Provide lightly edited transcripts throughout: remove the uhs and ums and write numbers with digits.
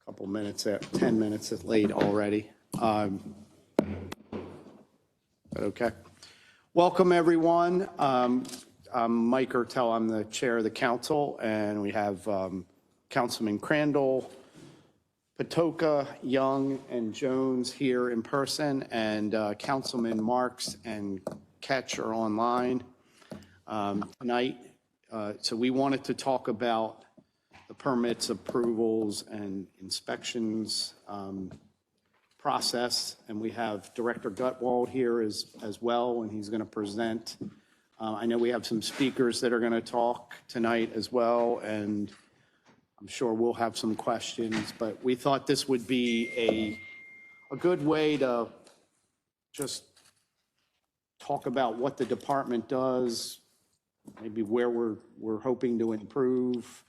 couple minutes, 10 minutes late already. Okay. Welcome, everyone. I'm Mike Ertel. I'm the chair of the council, and we have Councilman Crandall, Patoka, Young, and Jones here in person, and Councilman Marks and Ketch are online tonight. So we wanted to talk about the permits, approvals, and inspections process, and we have Director Gutwald here as well, and he's going to present. I know we have some speakers that are going to talk tonight as well, and I'm sure we'll have some questions, but we thought this would be a good way to just talk about what the department does, maybe where we're hoping to improve,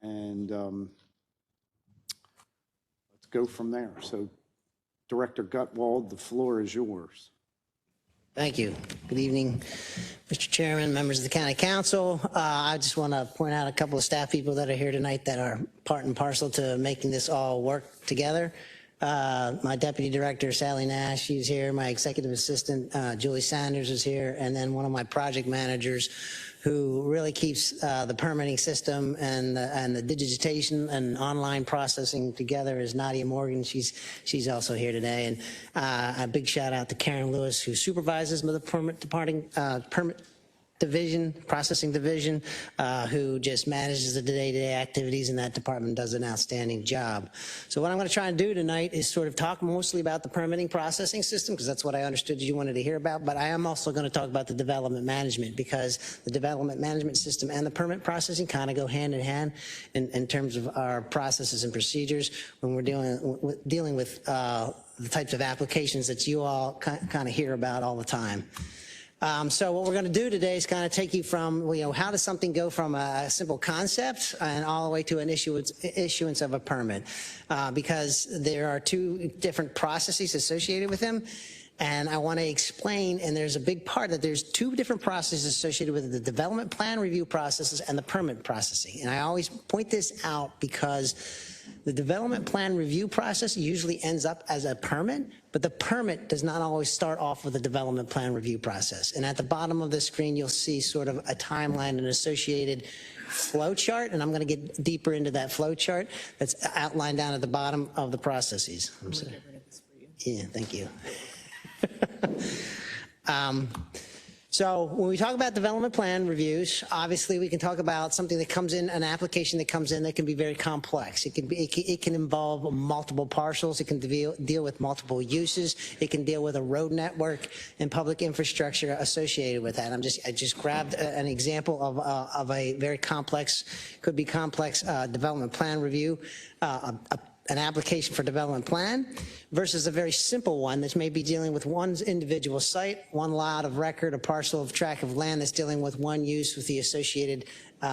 and let's go from there. So Director Gutwald, the floor is yours. Thank you. Good evening, Mr. Chairman, members of the County Council. I just want to point out a couple of staff people that are here tonight that are part and parcel to making this all work together. My Deputy Director, Sally Nash, she's here. My Executive Assistant, Julie Sanders, is here. And then one of my project managers who really keeps the permitting system and the digitization and online processing together is Nadia Morgan. She's also here today. And a big shout out to Karen Lewis, who supervises the permit division, processing division, who just manages the day-to-day activities in that department, does an outstanding job. So what I'm going to try and do tonight is sort of talk mostly about the permitting processing system, because that's what I understood you wanted to hear about, but I am also going to talk about the development management, because the development management system and the permit processing kind of go hand in hand in terms of our processes and procedures when we're dealing with the types of applications that you all kind of hear about all the time. So what we're going to do today is kind of take you from, how does something go from a simple concept and all the way to an issuance of a permit, because there are two different processes associated with them. And I want to explain, and there's a big part that there's two different processes associated with the development plan review processes and the permit processing. And I always point this out because the development plan review process usually ends up as a permit, but the permit does not always start off with a development plan review process. And at the bottom of the screen, you'll see sort of a timeline and associated flow chart, and I'm going to get deeper into that flow chart that's outlined down at the bottom of the processes. I'm sorry. Yeah, thank you. So when we talk about development plan reviews, obviously we can talk about something that comes in, an application that comes in that can be very complex. It can involve multiple parcels. It can deal with multiple uses. It can deal with a road network and public infrastructure associated with that. I just grabbed an example of a very complex, could be complex development plan review, an application for development plan versus a very simple one that's maybe dealing with one individual site, one lot of record, a parcel of tract of land that's dealing with one use with the associated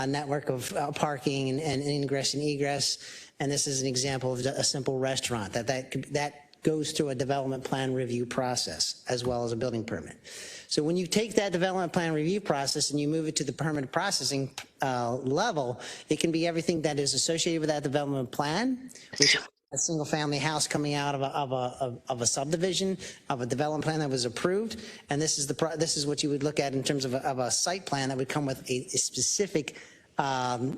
network of parking and ingress and egress. And this is an example of a simple restaurant that goes through a development plan review process as well as a building permit. So when you take that development plan review process and you move it to the permit processing level, it can be everything that is associated with that development plan, which is a single family house coming out of a subdivision, of a development plan that was approved. And this is what you would look at in terms of a site plan that would come with a specific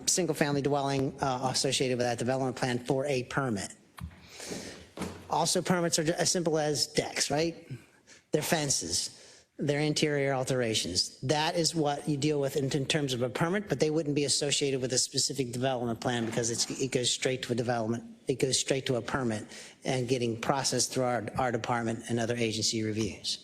single family dwelling associated with that development plan for a permit. Also, permits are as simple as decks, right? They're fences. Their interior alterations. That is what you deal with in terms of a permit, but they wouldn't be associated with a specific development plan because it goes straight to a development. It goes straight to a permit and getting processed through our department and other agency reviews.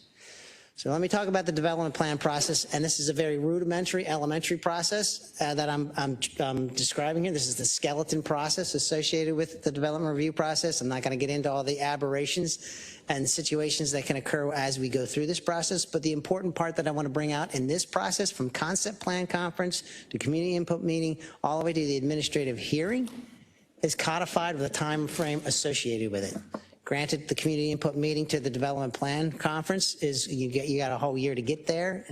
So let me talk about the development plan process, and this is a very rudimentary, elementary process that I'm describing here. This is the skeleton process associated with the development review process. I'm not going to get into all the aberrations and situations that can occur as we go through this process, but the important part that I want to bring out in this process, from concept plan conference to community input meeting, all the way to the administrative hearing, is codified with a time frame associated with it. Granted, the community input meeting to the development plan conference is you got a whole year to get there,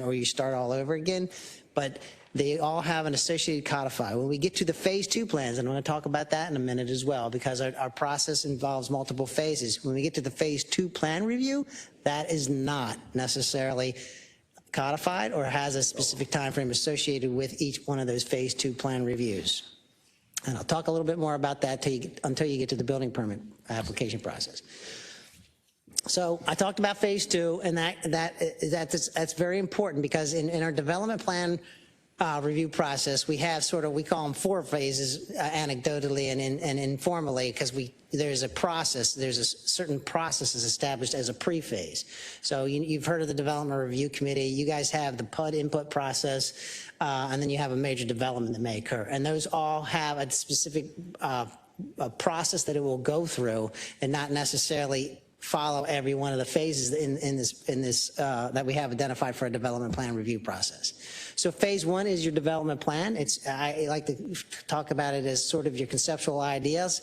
or you start all over again. But They all have an associated codified. When we get to the phase 2 plans, and I'm going to talk about that in a minute as well, because our process involves multiple phases. When we get to the phase 2 plan review, that is not necessarily codified or has a specific time frame associated with each one of those phase 2 plan reviews. And I'll talk a little bit more about that until you get to the building permit application process. So I talked about phase 2, and that's very important, because in our development plan review process, we have we call them 4 phases anecdotally and informally, because there's a process, there's a certain processes established as a pre-phase. So you've heard of the Development Review Committee. You guys have the PUD input process, and then you have a major development that may occur. And those all have a specific a process that it will go through, and not necessarily follow every one of the phases in this that we have identified for a development plan review process. So phase 1 is your development plan. I like to talk about it as sort of your conceptual ideas.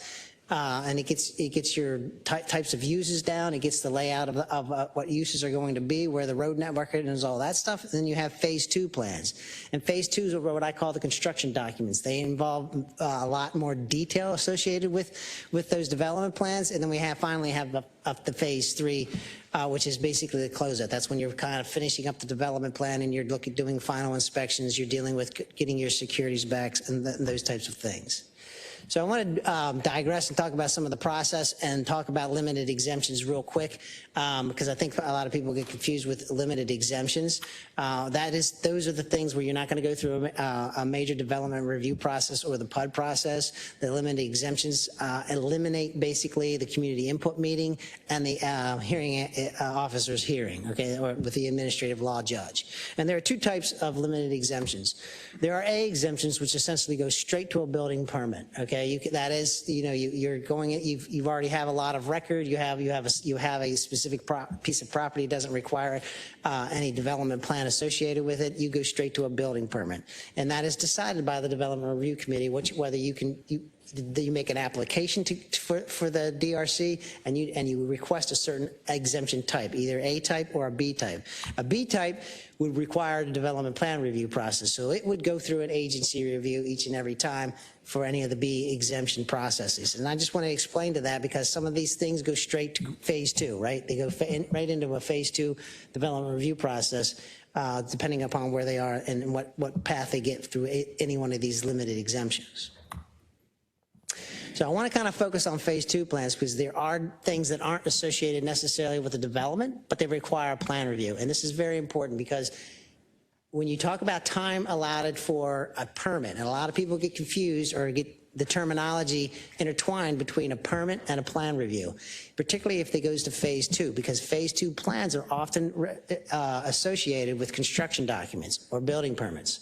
And it gets your types of uses down. It gets the layout of what uses are going to be, where the road network is, all that stuff. And then you have phase 2 plans. And phase 2 are what I call the construction documents. They involve a lot more detail associated with those development plans. And then we finally have the phase 3, which is basically the closeout. That's when you're kind of finishing up the development plan and you're doing final inspections. You're dealing with getting your securities back and those types of things. So I want to digress and talk about some of the process and talk about limited exemptions real quick, because I think a lot of people get confused with limited exemptions. Those are the things where you're not going to go through a major development review process or the PUD process. The limited exemptions eliminate basically the community input meeting and the hearing officer's hearing, okay, or with the administrative law judge. And there are 2 types of limited exemptions. There are A exemptions, which essentially go straight to a building permit. Okay, that is, you're going. You've already have a lot of record. You have a specific piece of property. Doesn't require any development plan associated with it. You go straight to a building permit, and that is decided by the Development Review Committee. Whether you make an application for the DRC and you request a certain exemption type, either A type or a B type. A B type would require a development plan review process, so it would go through an agency review each and every time for any of the B exemption processes. And I just want to explain to that, because some of these things go straight to phase 2, right? They go right into a phase 2 development review process, depending upon where they are and what path they get through any one of these limited exemptions. So I want to kind of focus on phase 2 plans, because there are things that aren't associated necessarily with the development, but they require a plan review. And this is very important, because when you talk about time allotted for a permit, and a lot of people get confused or get the terminology intertwined between a permit and a plan review, particularly if it goes to phase 2, because phase 2 plans are often associated with construction documents or building permits.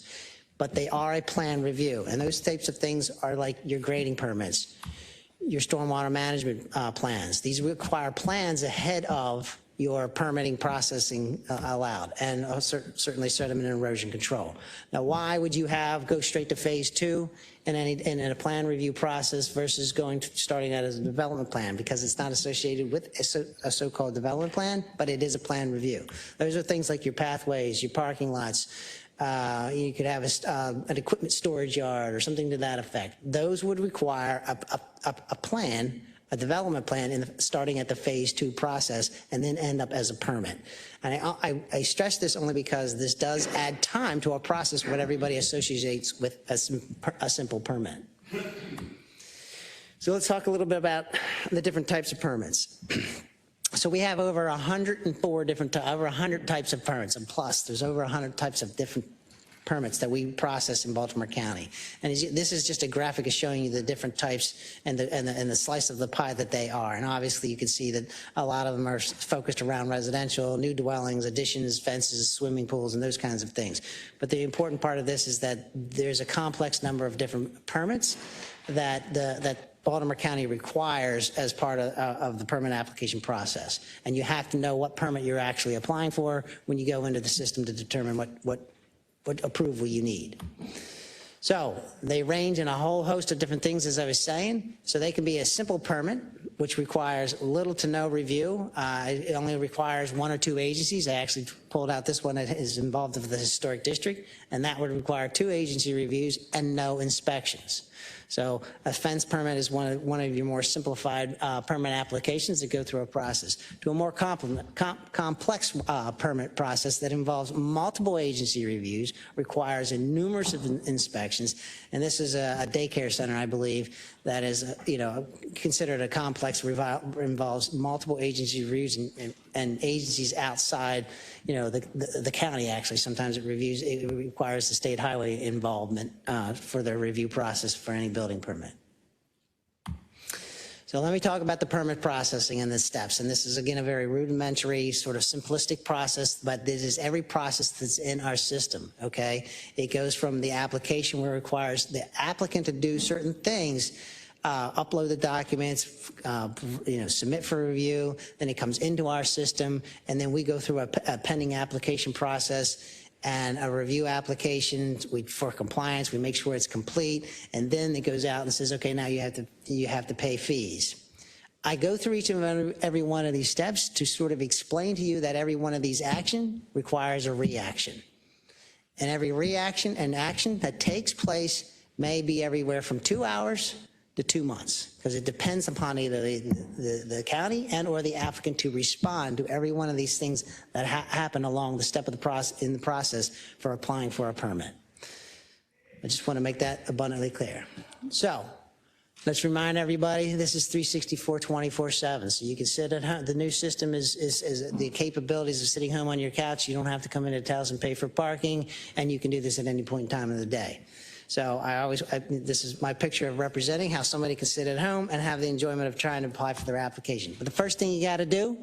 But they are a plan review, and those types of things are like your grading permits, your stormwater management plans. These require plans ahead of your permitting processing allowed, and certainly sediment and erosion control. Now, why would you go straight to phase 2 in a plan review process versus starting out as a development plan? Because it's not associated with a so-called development plan, but it is a plan review. Those are things like your pathways, your parking lots. You could have an equipment storage yard or something to that effect. Those would require a plan, a development plan, starting at the phase 2 process, and then end up as a permit. And I stress this only because this does add time to a process what everybody associates with a simple permit. So let's talk a little bit about the different types of permits. So we have over 104 over 100 types of permits, and plus there's over 100 types of different permits that we process in Baltimore County. And this is just a graphic of showing you the different types and the slice of the pie that they are. And obviously you can see that a lot of them are focused around residential, new dwellings, additions, fences, swimming pools, and those kinds of things. But the important part of this is that there's a complex number of different permits that Baltimore County requires as part of the permit application process. And you have to know what permit you're actually applying for when you go into the system to determine what approval you need. So they range in a whole host of different things, as I was saying. So they can be a simple permit, which requires little to no review. It only requires 1 or 2 agencies. I actually pulled out this one that is involved with the historic district, and that would require 2 agency reviews and no inspections. So a fence permit is one of your more simplified permit applications that go through a process. To a more complex permit process that involves multiple agency reviews, requires numerous of inspections, and this is a daycare center, I believe, that is considered a complex, involves multiple agency reviews and agencies outside the county. Actually, sometimes it requires the state highway involvement for their review process for any building permit. So let me talk about the permit processing and the steps. And this is, again, a very rudimentary, sort of simplistic process, but this is every process that's in our system, okay? It goes from the application where it requires the applicant to do certain things, upload the documents, submit for review, then it comes into our system, and then we go through a pending application process and a review application for compliance. We make sure it's complete, and then it goes out and says, okay, now you have to pay fees. I go through each and every one of these steps to sort of explain to you that every one of these action requires a reaction. And every reaction and action that takes place may be everywhere from 2 hours to 2 months, because it depends upon either the county and or the applicant to respond to every one of these things that happen along the step of the process for applying for a permit. I just want to make that abundantly clear. So let's remind everybody, this is 364 24/7. So you can sit at home. The new system is the capabilities of sitting home on your couch. You don't have to come into the house and pay for parking, and you can do this at any point in time of the day. So this is my picture of representing how somebody can sit at home and have the enjoyment of trying to apply for their application. But the first thing you got to do,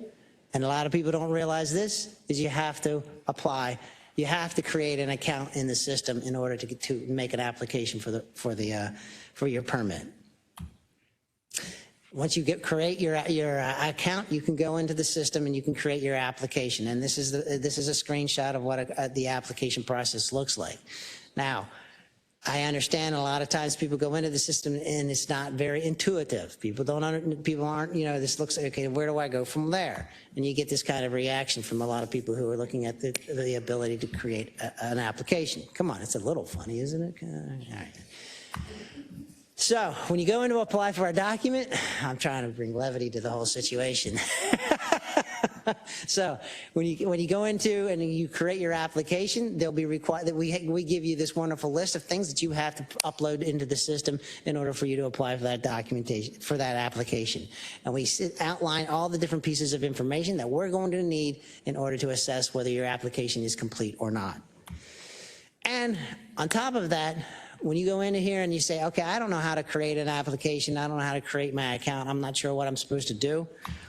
and a lot of people don't realize this, is you have to apply. You have to create an account in the system in order to make an application for your permit. Once you create your account, you can go into the system and you can create your application. And this is a screenshot of what the application process looks like. Now, I understand a lot of times people go into the system and it's not very intuitive. People aren't, this looks like, okay, where do I go from there? And you get this kind of reaction from a lot of people who are looking at the ability to create an application. Come on, it's a little funny, isn't it? All right. So when you go in to apply for a document, I'm trying to bring levity to the whole situation. So when you go into and you create your application, they'll be required that we give you this wonderful list of things that you have to upload into the system in order for you to apply for that documentation, for that application. And we outline all the different pieces of information that we're going to need in order to assess whether your application is complete or not. And on top of that, when you go into here and you say, okay, I don't know how to create an application, I don't know how to create my account, I'm not sure what I'm supposed to do,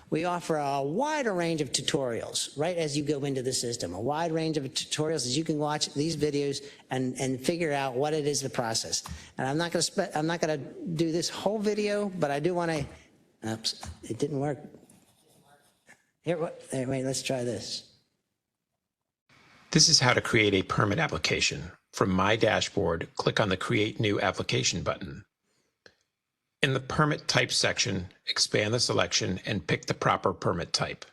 we offer a wider range of tutorials right as you go into the system. A wide range of tutorials as you can watch these videos and figure out what it is, the process. And I'm not going to do this whole video, but I do want to, oops, it didn't work. Here, wait, let's try this. This is how to create a permit application. From My Dashboard, click on the Create New Application button. In the Permit Type section, expand the selection and pick the proper permit type.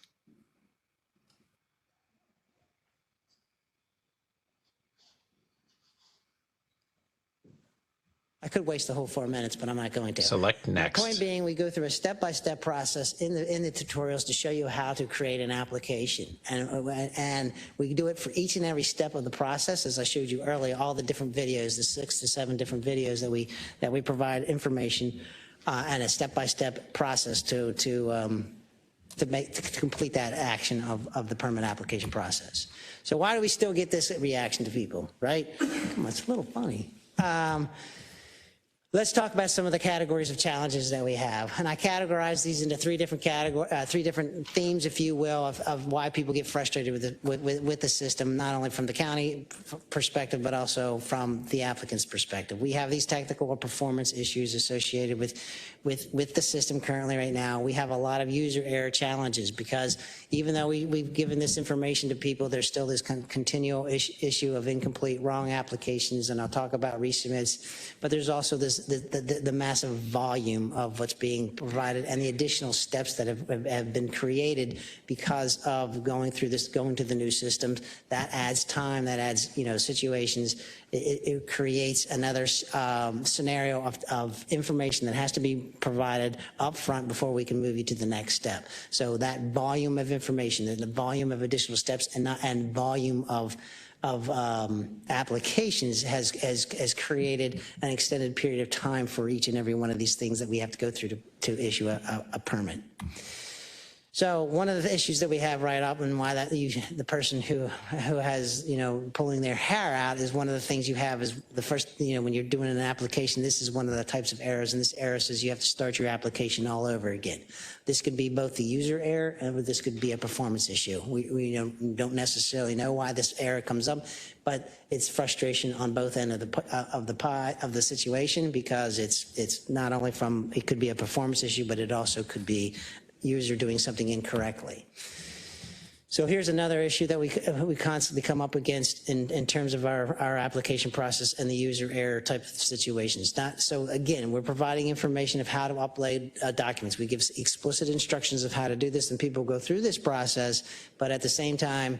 I could waste the whole 4 minutes, but I'm not going to. Select Next. The point being, we go through a step-by-step process in the tutorials to show you how to create an application. And we do it for each and every step of the process. As I showed you earlier, all the different videos, the 6 to 7 different videos that we provide information and a step-by-step process to complete that action of the permit application process. So why do we still get this reaction to people, right? Come on, it's a little funny. Let's talk about some of the categories of challenges that we have. And I categorize these into three different themes, if you will, of why people get frustrated with the system, not only from the county perspective, but also from the applicant's perspective. We have these technical or performance issues associated with the system currently right now. We have a lot of user error challenges because even though we've given this information to people, there's still this continual issue of incomplete, wrong applications, and I'll talk about resubmits, but there's also the massive volume of what's being provided and the additional steps that have been created because of going to the new systems. That adds time, that adds, situations. It creates another scenario of information that has to be provided up front before we can move you to the next step. So that volume of information, the volume of additional steps and volume of applications has created an extended period of time for each and every one of these things that we have to go through to issue a permit. So one of the issues that we have right up and why the person who has, pulling their hair out is one of the things you have is the first, when you're doing an application, this is one of the types of errors, and this error says you have to start your application all over again. This could be both the user error and this could be a performance issue. We don't necessarily know why this error comes up, but it's frustration on both ends of the situation because it's not only it could be a performance issue, but it also could be user doing something incorrectly. So here's another issue that we constantly come up against in terms of our application process and the user error type of situations. So again, we're providing information of how to upload documents. We give explicit instructions of how to do this, and people go through this process, but at the same time,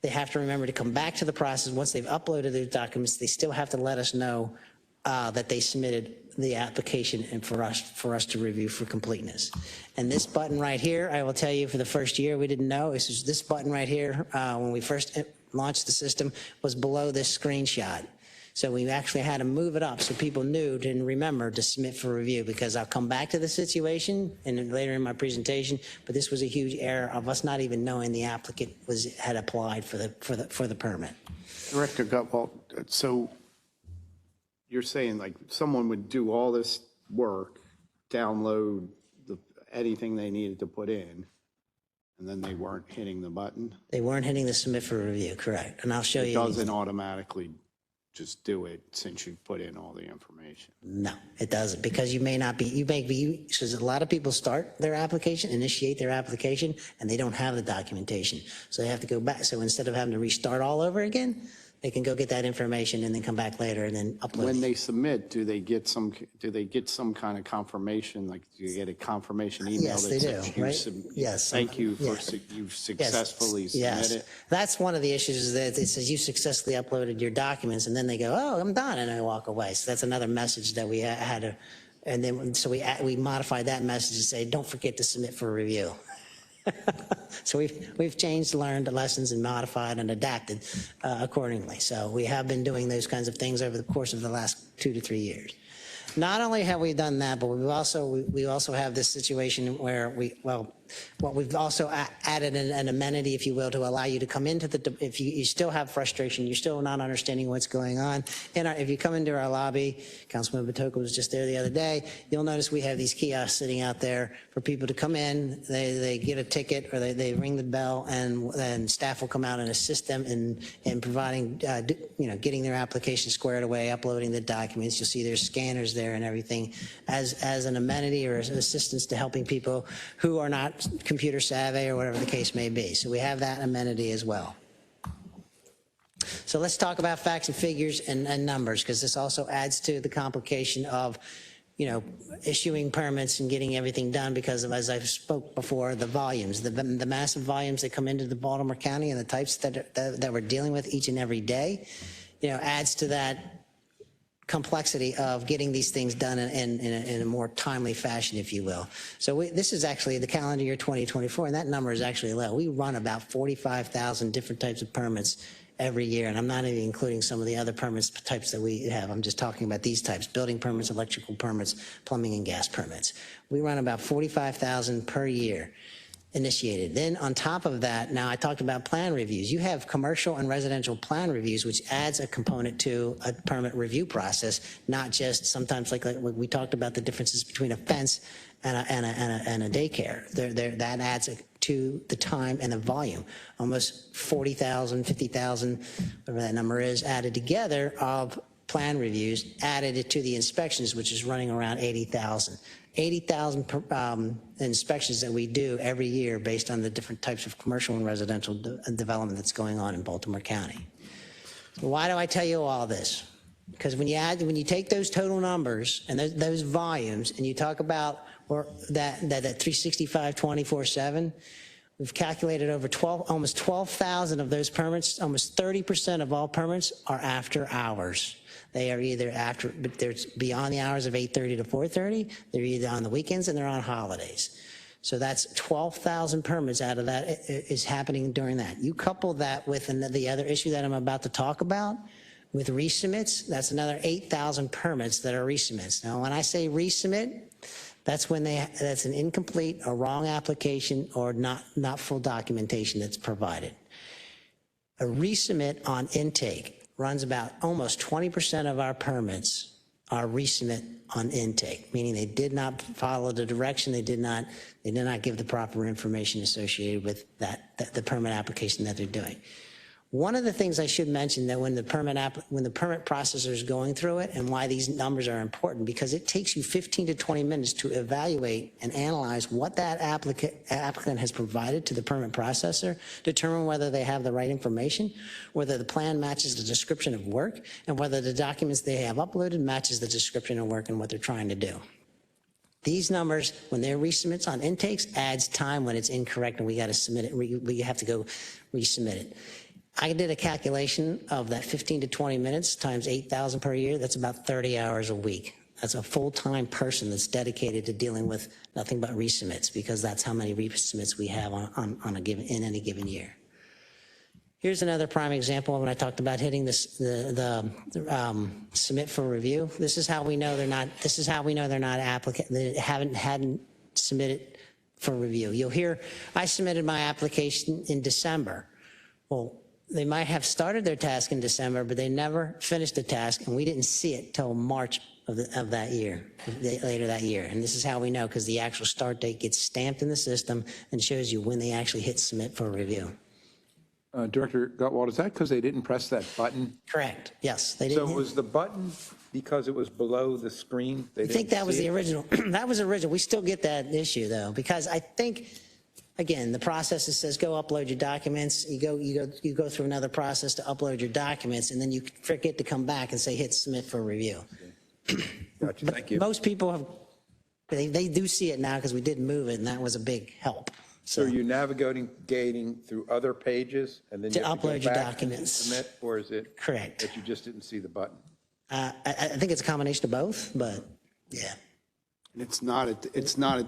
they have to remember to come back to the process. Once they've uploaded their documents, they still have to let us know that they submitted the application and for us to review for completeness. And this button right here, I will tell you, for the first year we didn't know. This button right here, when we first launched the system, was below this screenshot. So we actually had to move it up so people knew and remember to submit for review, because I'll come back to the situation and later in my presentation, but this was a huge error of us not even knowing the applicant had applied for the permit. Director Gutwalt, so you're saying like someone would do all this work, download anything they needed to put in, and then they weren't hitting the button? They weren't hitting the submit for review, correct. And I'll show you. It doesn't automatically just do it since you put in all the information? No, it doesn't, because you may be, because a lot of people start their application, initiate their application, and they don't have the documentation. So they have to go back. So instead of having to restart all over again, they can go get that information and then come back later and then upload. When they submit, do they get some kind of confirmation? Like, do you get a confirmation email? Yes, they do, right? Yes. Thank you for you've successfully submitted. That's one of the issues, is that it says you successfully uploaded your documents, and then they go, oh, I'm done, and I walk away. So that's another message that we had to, and then so we modified that message to say, don't forget to submit for review. So we've changed, learned lessons, and modified and adapted accordingly. So we have been doing those kinds of things over the course of the last 2 to 3 years. Not only have we done that, but we also have this situation where we've also added an amenity, if you will, to allow you to come into if you still have frustration, you're still not understanding what's going on. If you come into our lobby, Councilman Batoka was just there the other day, you'll notice we have these kiosks sitting out there for people to come in, they get a ticket, or they ring the bell, and then staff will come out and assist them in providing, getting their application squared away, uploading the documents. You'll see there's scanners there and everything as an amenity or as assistance to helping people who are not computer savvy or whatever the case may be. So we have that amenity as well. So let's talk about facts and figures and numbers, because this also adds to the complication of, issuing permits and getting everything done, because of, as I've spoke before, the volumes, the massive volumes that come into the Baltimore County and the types that we're dealing with each and every day, adds to that complexity of getting these things done in a more timely fashion, if you will. So this is actually the calendar year 2024, and that number is actually low. We run about 45,000 different types of permits every year, and I'm not even including some of the other permits types that we have. I'm just talking about these types: building permits, electrical permits, plumbing and gas permits. We run about 45,000 per year. initiated. Then on top of that, now I talked about plan reviews. You have commercial and residential plan reviews, which adds a component to a permit review process, not just sometimes like we talked about the differences between a fence and a daycare. That adds to the time and the volume. Almost 40,000, 50,000, whatever that number is, added together of plan reviews, added it to the inspections, which is running around 80,000. 80,000 inspections that we do every year based on the different types of commercial and residential development that's going on in Baltimore County. Why do I tell you all this? Because when you take those total numbers and those volumes and you talk about that 365 24/7, we've calculated over almost 12,000 of those permits. Almost 30% of all permits are after hours. They are either after, but they're beyond the hours of 8:30 to 4:30. They're either on the weekends and they're on holidays. So that's 12,000 permits out of that is happening during that. You couple that with the other issue that I'm about to talk about with resubmits, that's another 8,000 permits that are resubmits. Now, when I say resubmit, that's when that's an incomplete or wrong application or not full documentation that's provided. A resubmit on intake runs about almost 20% of our permits are resubmit on intake, meaning they did not follow the direction, they did not give the proper information associated with the permit application that they're doing. One of the things I should mention that when the permit processor is going through it and why these numbers are important, because it takes you 15 to 20 minutes to evaluate and analyze what that applicant has provided to the permit processor, determine whether they have the right information, whether the plan matches the description of work, and whether the documents they have uploaded matches the description of work and what they're trying to do. These numbers, when they're resubmits on intakes, adds time when it's incorrect and we got to submit it, we have to go resubmit it. I did a calculation of that 15 to 20 minutes times 8,000 per year. That's about 30 hours a week. That's a full-time person that's dedicated to dealing with nothing but resubmits, because that's how many resubmits we have in any given year. Here's another prime example when I talked about hitting the submit for review. This is how we know they're not. This is how we know they're not applicant. They hadn't submitted for review. You'll hear, I submitted my application in December. Well, they might have started their task in December, but they never finished the task, and we didn't see it till March of that year, later that year. And this is how we know, because the actual start date gets stamped in the system and shows you when they actually hit submit for review. Director Gottwald, is that because they didn't press that button? Correct. Yes, they So didn't. was the button because it was below the screen? I think that was the original. That was original. We still get that issue though, because I think, again, the process says go upload your documents. You go through another process to upload your documents, and then you forget to come back and say hit submit for review. Gotcha, thank you. Most people have, they do see it now because we did move it, and that was a big help. So are you navigating through other pages and then To you have to go upload your back and documents. submit, or is it Correct. that you just didn't see the button? I think it's a combination of both, but yeah. It's not at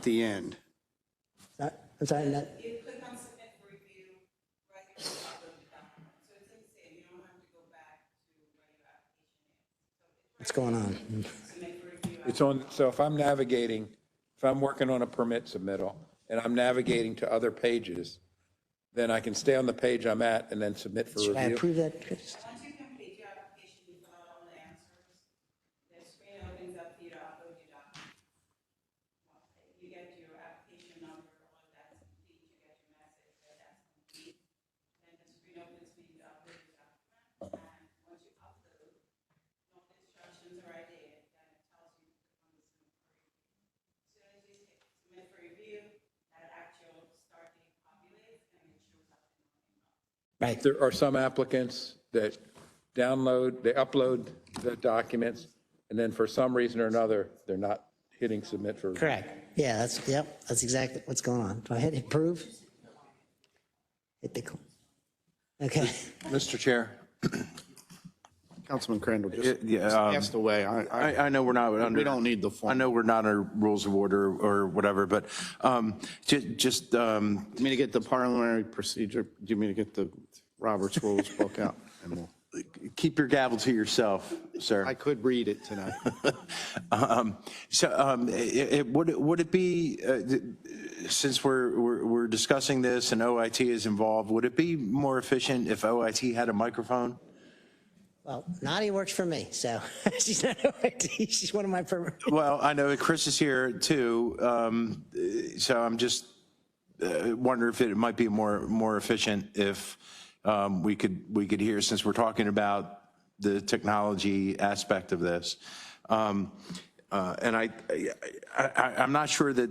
the end. I'm sorry, that, You click on submit for review, right here, upload the document. So it's insane, you don't have to go back to where your application is. what's going on? Submit for review. It's on, so if I'm navigating, if I'm working on a permit submittal and I'm navigating to other pages, then I can stay on the page I'm at and then submit for Should I review. approve that, Chris? Once you complete your application, you fill out all the answers, the screen opens up for you to upload your documents. You get your application number, all of that's complete, you get your message that that's complete. Then the screen opens for you to upload your document, and once you upload, all the instructions are right there, then it tells you to click on the submit for review. As soon as you hit submit for review, that actual start date populates and it shows up in your inbox. Right. There are some applicants that they upload the documents, and then for some reason or another, they're not hitting submit for review. Correct. Yeah, that's exactly what's going on. Do I hit approve? Hit the, okay. Mr. Chair, Councilman Crandall just yeah, asked away. I know we're not under. We don't need the form. I know we're not under rules of order or whatever, but just, Do you mean to get the parliamentary procedure? Do you mean to get the Robert's Rules book out? And we'll keep your gavel to yourself, sir. I could read it tonight. Would it be, since we're discussing this and OIT is involved, would it be more efficient if OIT had a microphone? Well, Nadia works for me, so she's not OIT. She's one of my. Well, I know Chris is here too, so I'm just wondering if it might be more efficient if we could hear, since we're talking about the technology aspect of this. And I'm not sure that,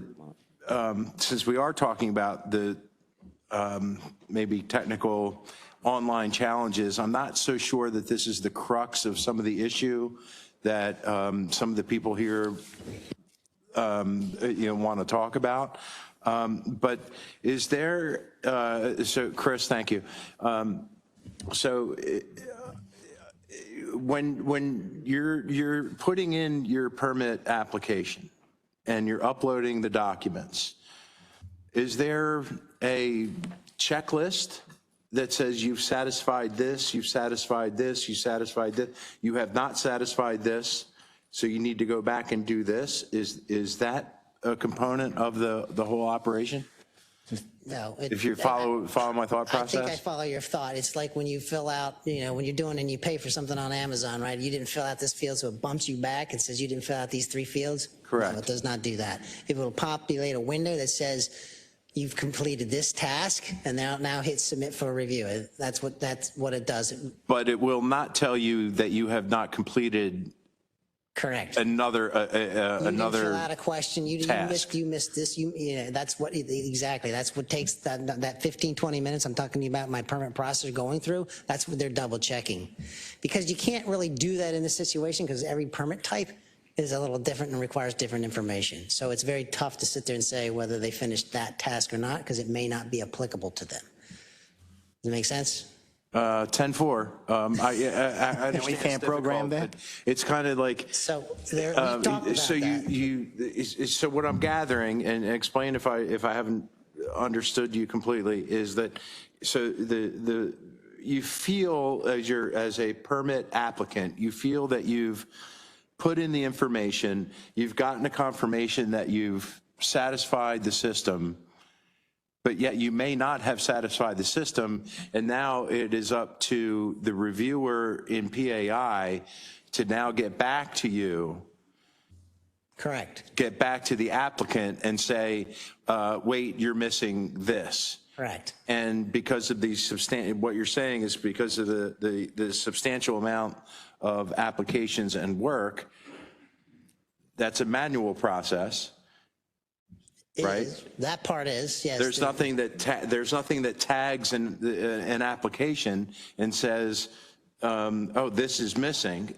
since we are talking about the maybe technical online challenges, I'm not so sure that this is the crux of some of the issue that some of the people here want to talk about. But is there, so Chris, thank you. So when you're putting in your permit application and you're uploading the documents, is there a checklist that says you've satisfied this, you've satisfied this, you satisfied this, you have not satisfied this, so you need to go back and do this? Is that a component of the whole operation? No. If you follow my thought process? I think I follow your thought. It's like when you fill out, when you're doing and you pay for something on Amazon, right? You didn't fill out this field, so it bumps you back and says you didn't fill out these 3 fields. Correct. No, it does not do that. It will populate a window that says you've completed this task, and now hit submit for review. That's what it does. But it will not tell you that you have not completed Correct. another You didn't fill out a question. You task. missed this. That's what exactly. That's what takes that 15, 20 minutes I'm talking to you about. My permit processor going through. That's what they're double checking, because you can't really do that in this situation because every permit type is a little different and requires different information. So it's very tough to sit there and say whether they finished that task or not, because it may not be applicable to them. Does it make sense? 10-4. I understand we can't it's program difficult, that? but it's kind of like, So we talked about so that. so what I'm gathering, and explain if I haven't understood you completely, is that, so you feel as a permit applicant, you feel that you've put in the information, you've gotten a confirmation that you've satisfied the system, but yet you may not have satisfied the system, and now it is up to the reviewer in PAI to now get back to you, Correct. get back to the applicant and say, wait, you're missing this. Correct. And because of the what you're saying is because of the substantial amount of applications and work, that's a manual process. Right. That part is, yes. There's nothing that tags an application and says, oh, this is missing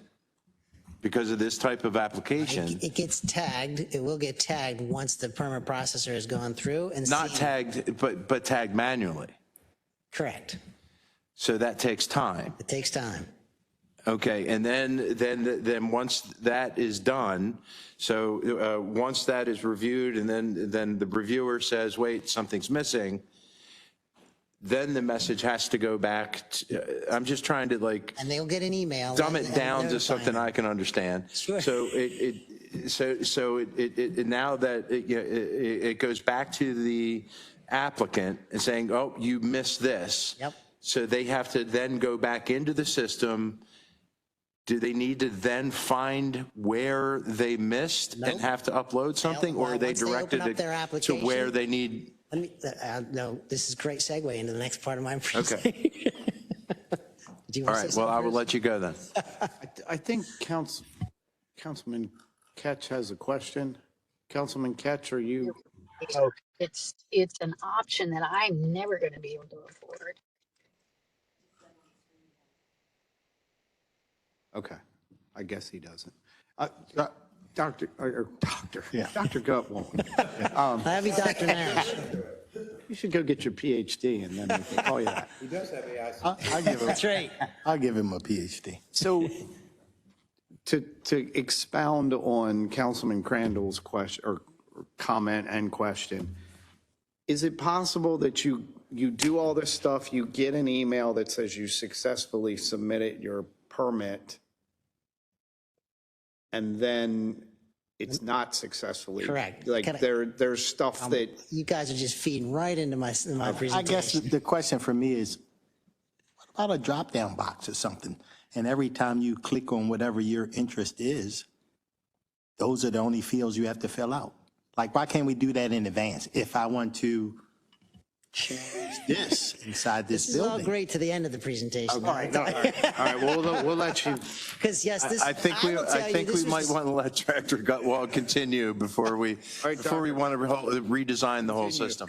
because of this type of application. It gets tagged. It will get tagged once the permit processor has gone through and Not seen. tagged, but tagged manually. Correct. So that takes time. It takes time. Okay, and then once that is done, so once that is reviewed, and then the reviewer says, wait, something's missing, then the message has to go back. I'm just trying to And they'll get an email. dumb it down to something I can understand. Sure. So now that it goes back to the applicant and saying, oh, you missed this. Yep. So they have to then go back into the system. Do they need to then find where they missed and have to upload something, or are they once they open directed up their to application- where they need? No, this is a great segue into the next part of my presentation. Okay. Do you All want to say right. Well, I something will first? let you go then. I think Councilman Ketch has a question. Councilman Ketch, are you? It's an option that I'm never going to be able to afford. Okay, I guess he doesn't. Dr. Gutt won't. That'd be Dr. Nash. You should go get your PhD and then we can call you that. He does have AI. I give him, That's right. I'll give him a PhD. So to expound on Councilman Crandall's question or comment and question, is it possible that you you do all this stuff, you get an email that says you successfully submitted your permit, and then it's not successfully. Correct. Like Can I- there's stuff that, You guys are just feeding right into my presentation. I guess the question for me is, what about a drop-down box or something? And every time you click on whatever your interest is, those are the only fields you have to fill out. Like, why can't we do that in advance? If I want to change this inside this This is all building. great to the end of the presentation. All right, well, we'll let you. Because yes, this. I think we will tell you, this might was- want to let Director Gutwald continue before we right, want to redesign the whole system.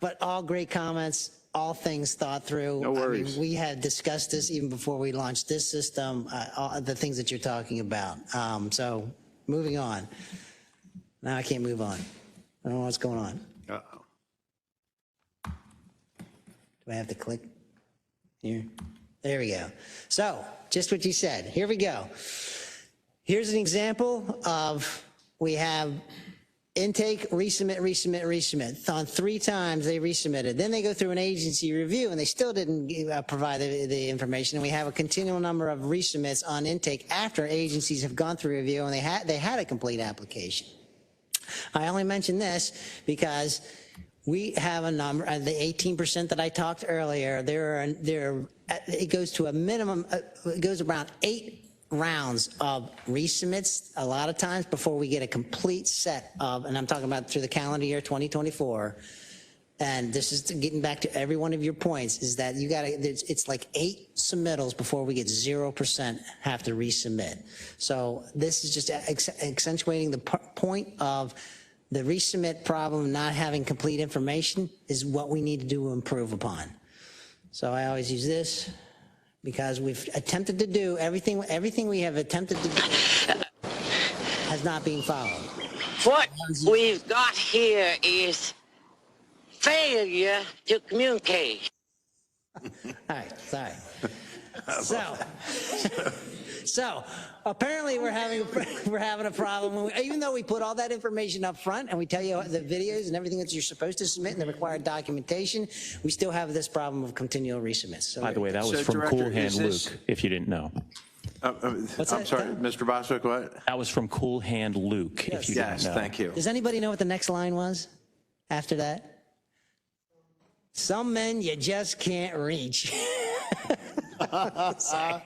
But all great comments, all things thought through. No worries. I mean, we had discussed this even before we launched this system, all the things that you're talking about. So moving on. Now I can't move on. I don't know what's going on. uh-oh. Do I have to click here? There we go. So just what you said. Here we go. Here's an example of, we have intake, resubmit, resubmit, resubmit. On 3 times they resubmitted. Then they go through an agency review and they still didn't provide the information. And we have a continual number of resubmits on intake after agencies have gone through review and they had a complete application. I only mention this because we have a number, the 18% that I talked earlier, it goes to a minimum, it goes around 8 rounds of resubmits a lot of times before we get a complete set of, and I'm talking about through the calendar year 2024. And this is getting back to every one of your points, is that you gotta, it's like 8 submittals before we get 0% have to resubmit. So this is just accentuating the point of the resubmit problem, not having complete information is what we need to do to improve upon. So I always use this because we've attempted to do everything we have attempted to do has not been followed. What we've got here is failure to communicate. All right, sorry. So apparently we're having a problem. Even though we put all that information up front and we tell you the videos and everything that you're supposed to submit and the required documentation, we still have this problem of continual resubmits. So By the way, that was So, from Director, Cool Hand is this- Luke, if you didn't know. I'm that? sorry, Mr. Boswick, what? That was from Cool Hand Luke, if you didn't Yes, know. thank you. does anybody know what the next line was after that? Some men you just can't reach. Sorry.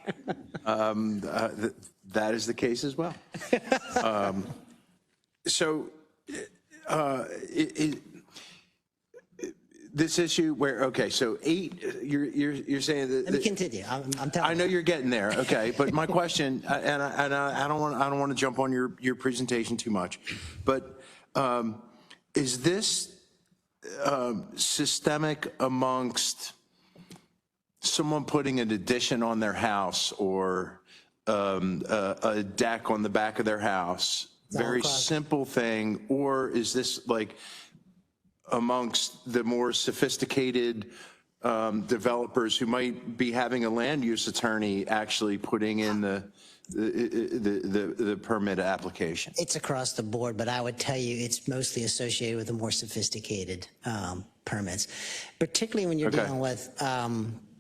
That is the case as well. So this issue where, okay, so 8, you're saying that. Let me continue. I'm telling I know you're getting there, okay, but my question, and I don't want to jump on your presentation too much, but is this systemic amongst someone putting an addition on their house or a deck on the back of their house? Very simple thing, or is this like amongst the more sophisticated developers who might be having a land use attorney actually putting in the permit application? It's across the board, but I would tell you it's mostly associated with the more sophisticated permits, particularly when you're dealing with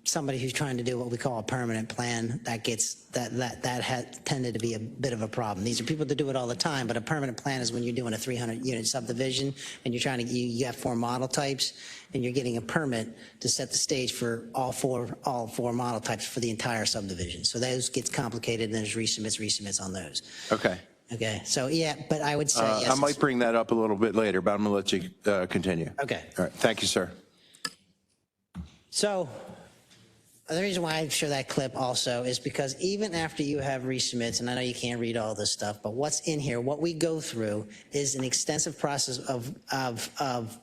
somebody who's trying to do what we call a permanent plan. That has tended to be a bit of a problem. These are people that do it all the time, but a permanent plan is when you're doing a 300-unit subdivision and you're trying to, you have 4 model types and you're getting a permit to set the stage for all four model types for the entire subdivision. So those gets complicated and there's resubmits on those. Okay. Okay, so yeah, but I would say yes. I might bring that up a little bit later, but I'm going to let you continue. Okay. All right. Thank you, sir. So the reason why I show that clip also is because even after you have resubmits, and I know you can't read all this stuff, but what's in here, what we go through is an extensive process of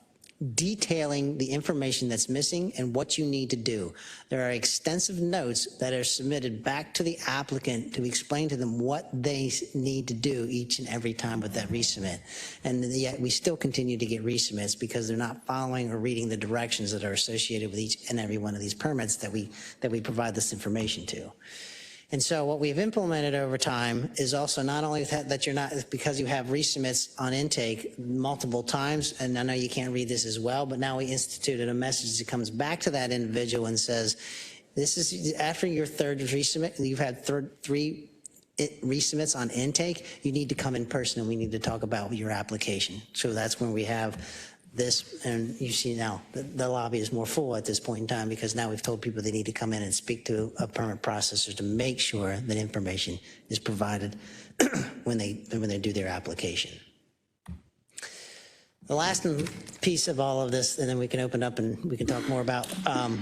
detailing the information that's missing and what you need to do. There are extensive notes that are submitted back to the applicant to explain to them what they need to do each and every time with that resubmit. And yet we still continue to get resubmits because they're not following or reading the directions that are associated with each and every one of these permits that we provide this information to. And so what we've implemented over time is also not only that you're not, because you have resubmits on intake multiple times, and I know you can't read this as well, but now we instituted a message that comes back to that individual and says, this is after your third resubmit, you've had three resubmits on intake, you need to come in person and we need to talk about your application. So that's when we have this, and you see now the lobby is more full at this point in time because now we've told people they need to come in and speak to a permit processor to make sure that information is provided when they do their application. The last piece of all of this, and then we can open up and we can talk more about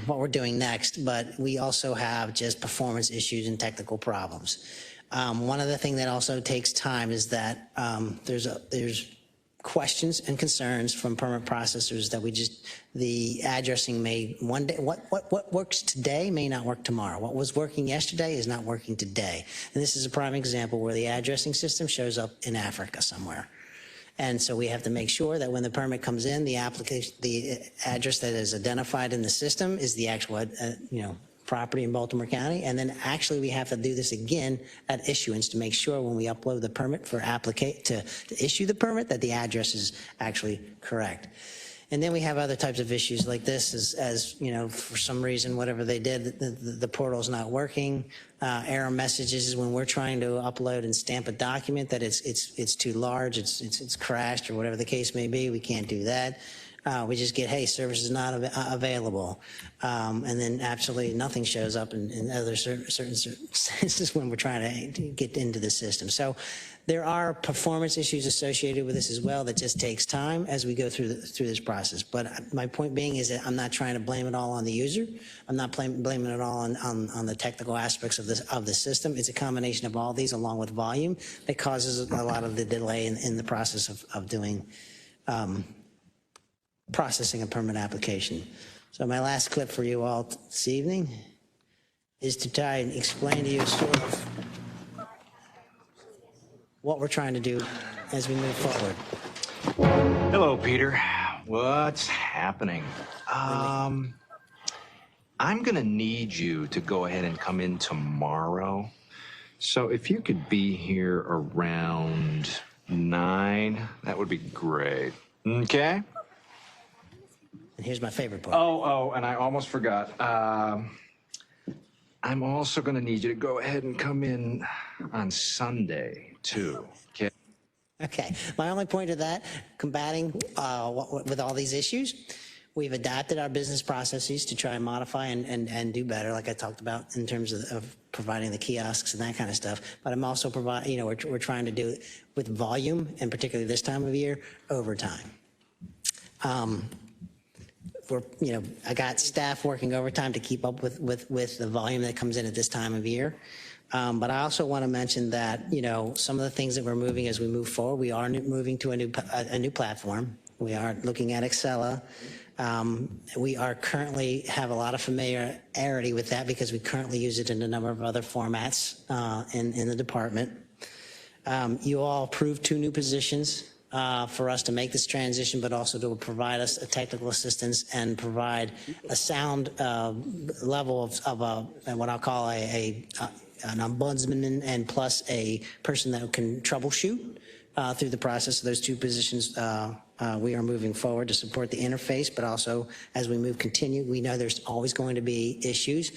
what we're doing next, but we also have just performance issues and technical problems. One other thing that also takes time is that there's questions and concerns from permit processors that the addressing may one day, what works today may not work tomorrow. What was working yesterday is not working today. And this is a prime example where the addressing system shows up in Africa somewhere. And so we have to make sure that when the permit comes in, the address that is identified in the system is the actual, property in Baltimore County. And then actually we have to do this again at issuance to make sure when we upload the permit for to issue the permit that the address is actually correct. And then we have other types of issues like this as for some reason, whatever they did, the portal's not working. Error messages is when we're trying to upload and stamp a document that it's too large, it's crashed or whatever the case may be. We can't do that. We just get, hey, service is not available. And then absolutely nothing shows up in other certain senses when we're trying to get into the system. So there are performance issues associated with this as well that just takes time as we go through this process. But my point being is that I'm not trying to blame it all on the user. I'm not blaming it all on the technical aspects of the system. It's a combination of all these along with volume that causes a lot of the delay in the process of doing processing a permit application. So my last clip for you all this evening is to try and explain to you sort of what we're trying to do as we move forward. Hello, Peter. What's happening? I'm gonna need you to go ahead and come in tomorrow. So if you could be here around 9, that would be great. Okay? And here's my favorite part. Oh, and I almost forgot. I'm also going to need you to go ahead and come in on Sunday, too. Okay? Okay. My only point of that, combating with all these issues, we've adapted our business processes to try and modify and do better, like I talked about in terms of providing the kiosks and that kind of stuff. But I'm also we're trying to do it with volume, and particularly this time of year, overtime. I got staff working overtime to keep up with the volume that comes in at this time of year. But I also want to mention that, some of the things that we're moving as we move forward, we are moving to a new platform. We are looking at Excella. We are currently have a lot of familiarity with that because we currently use it in a number of other formats in the department. You all approved 2 new positions for us to make this transition, but also to provide us a technical assistance and provide a sound level of what I'll call an ombudsman and plus a person that can troubleshoot through the process of those 2 positions. We are moving forward to support the interface, but also as we continue, we know there's always going to be issues.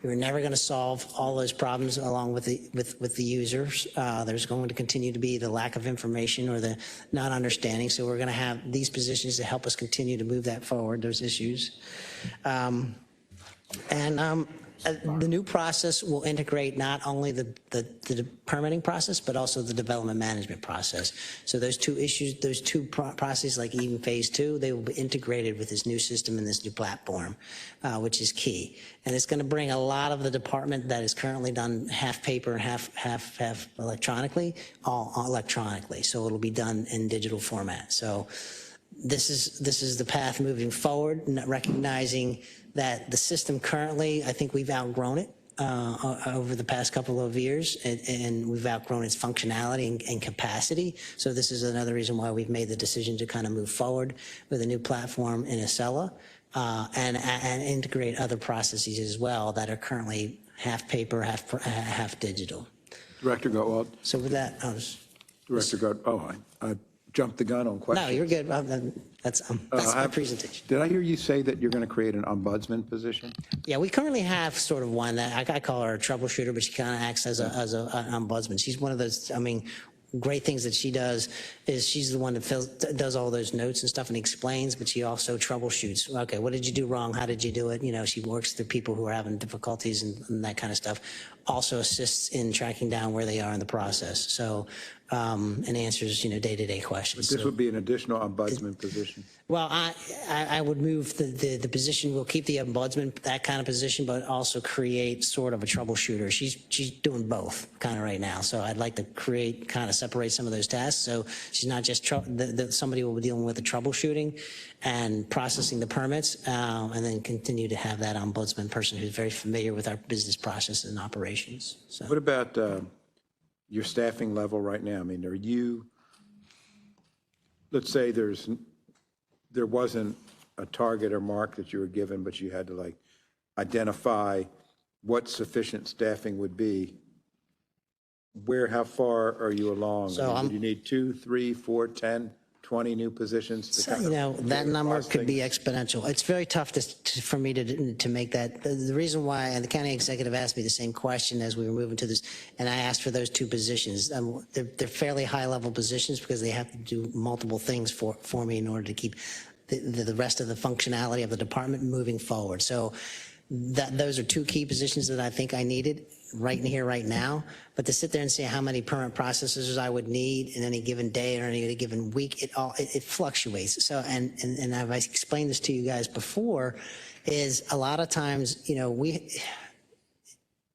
We're never going to solve all those problems along with the users. There's going to continue to be the lack of information or the not understanding. So we're going to have these positions to help us continue to move that forward, those issues. The new process will integrate not only the permitting process, but also the development management process. So those 2 issues, those 2 processes, like even phase 2, they will be integrated with this new system and this new platform, which is key. And it's going to bring a lot of the department that is currently done half paper and half electronically, all electronically. So it'll be done in digital format. So this is the path moving forward, recognizing that the system currently, I think we've outgrown it over the past couple of years, and we've outgrown its functionality and capacity. So this is another reason why we've made the decision to kind of move forward with a new platform in Excella and integrate other processes as well that are currently half paper, half digital. Director Gottwald, So with that, I'll just, Director Gottwald, I jumped the gun on questions. no, you're good. That's my presentation. Did I hear you say that you're going to create an ombudsman position? Yeah, we currently have sort of one that I call her a troubleshooter, but she kind of acts as an ombudsman. She's one of those, I mean, great things that she does is she's the one that does all those notes and stuff and explains, but she also troubleshoots. Okay, what did you do wrong? How did you do it? You know, she works through people who are having difficulties and that kind of stuff. Also assists in tracking down where they are in the process. So, and answers, day-to-day questions. This would be an additional ombudsman position. Well, I would move the position, we'll keep the ombudsman, that kind of position, but also create sort of a troubleshooter. She's doing both kind of right now. So I'd like to kind of separate some of those tasks. So she's not just, somebody will be dealing with the troubleshooting and processing the permits, and then continue to have that ombudsman person who's very familiar with our business processes and operations. So. What about your staffing level right now? I mean, are you, let's say there wasn't a target or mark that you were given, but you had to like identify what sufficient staffing would be. How far are you along? So do you need 2, 3, 4, 10, 20 new positions? So, that number could be exponential. It's very tough for me to make that. The reason why, and the county executive asked me the same question as we were moving to this, and I asked for those 2 positions. They're fairly high-level positions because they have to do multiple things for me in order to keep the rest of the functionality of the department moving forward. So those are 2 key positions that I think I needed right in here, right now. But to sit there and say how many permit processors I would need in any given day or any given week, it fluctuates. So, and I've explained this to you guys before, is a lot of times,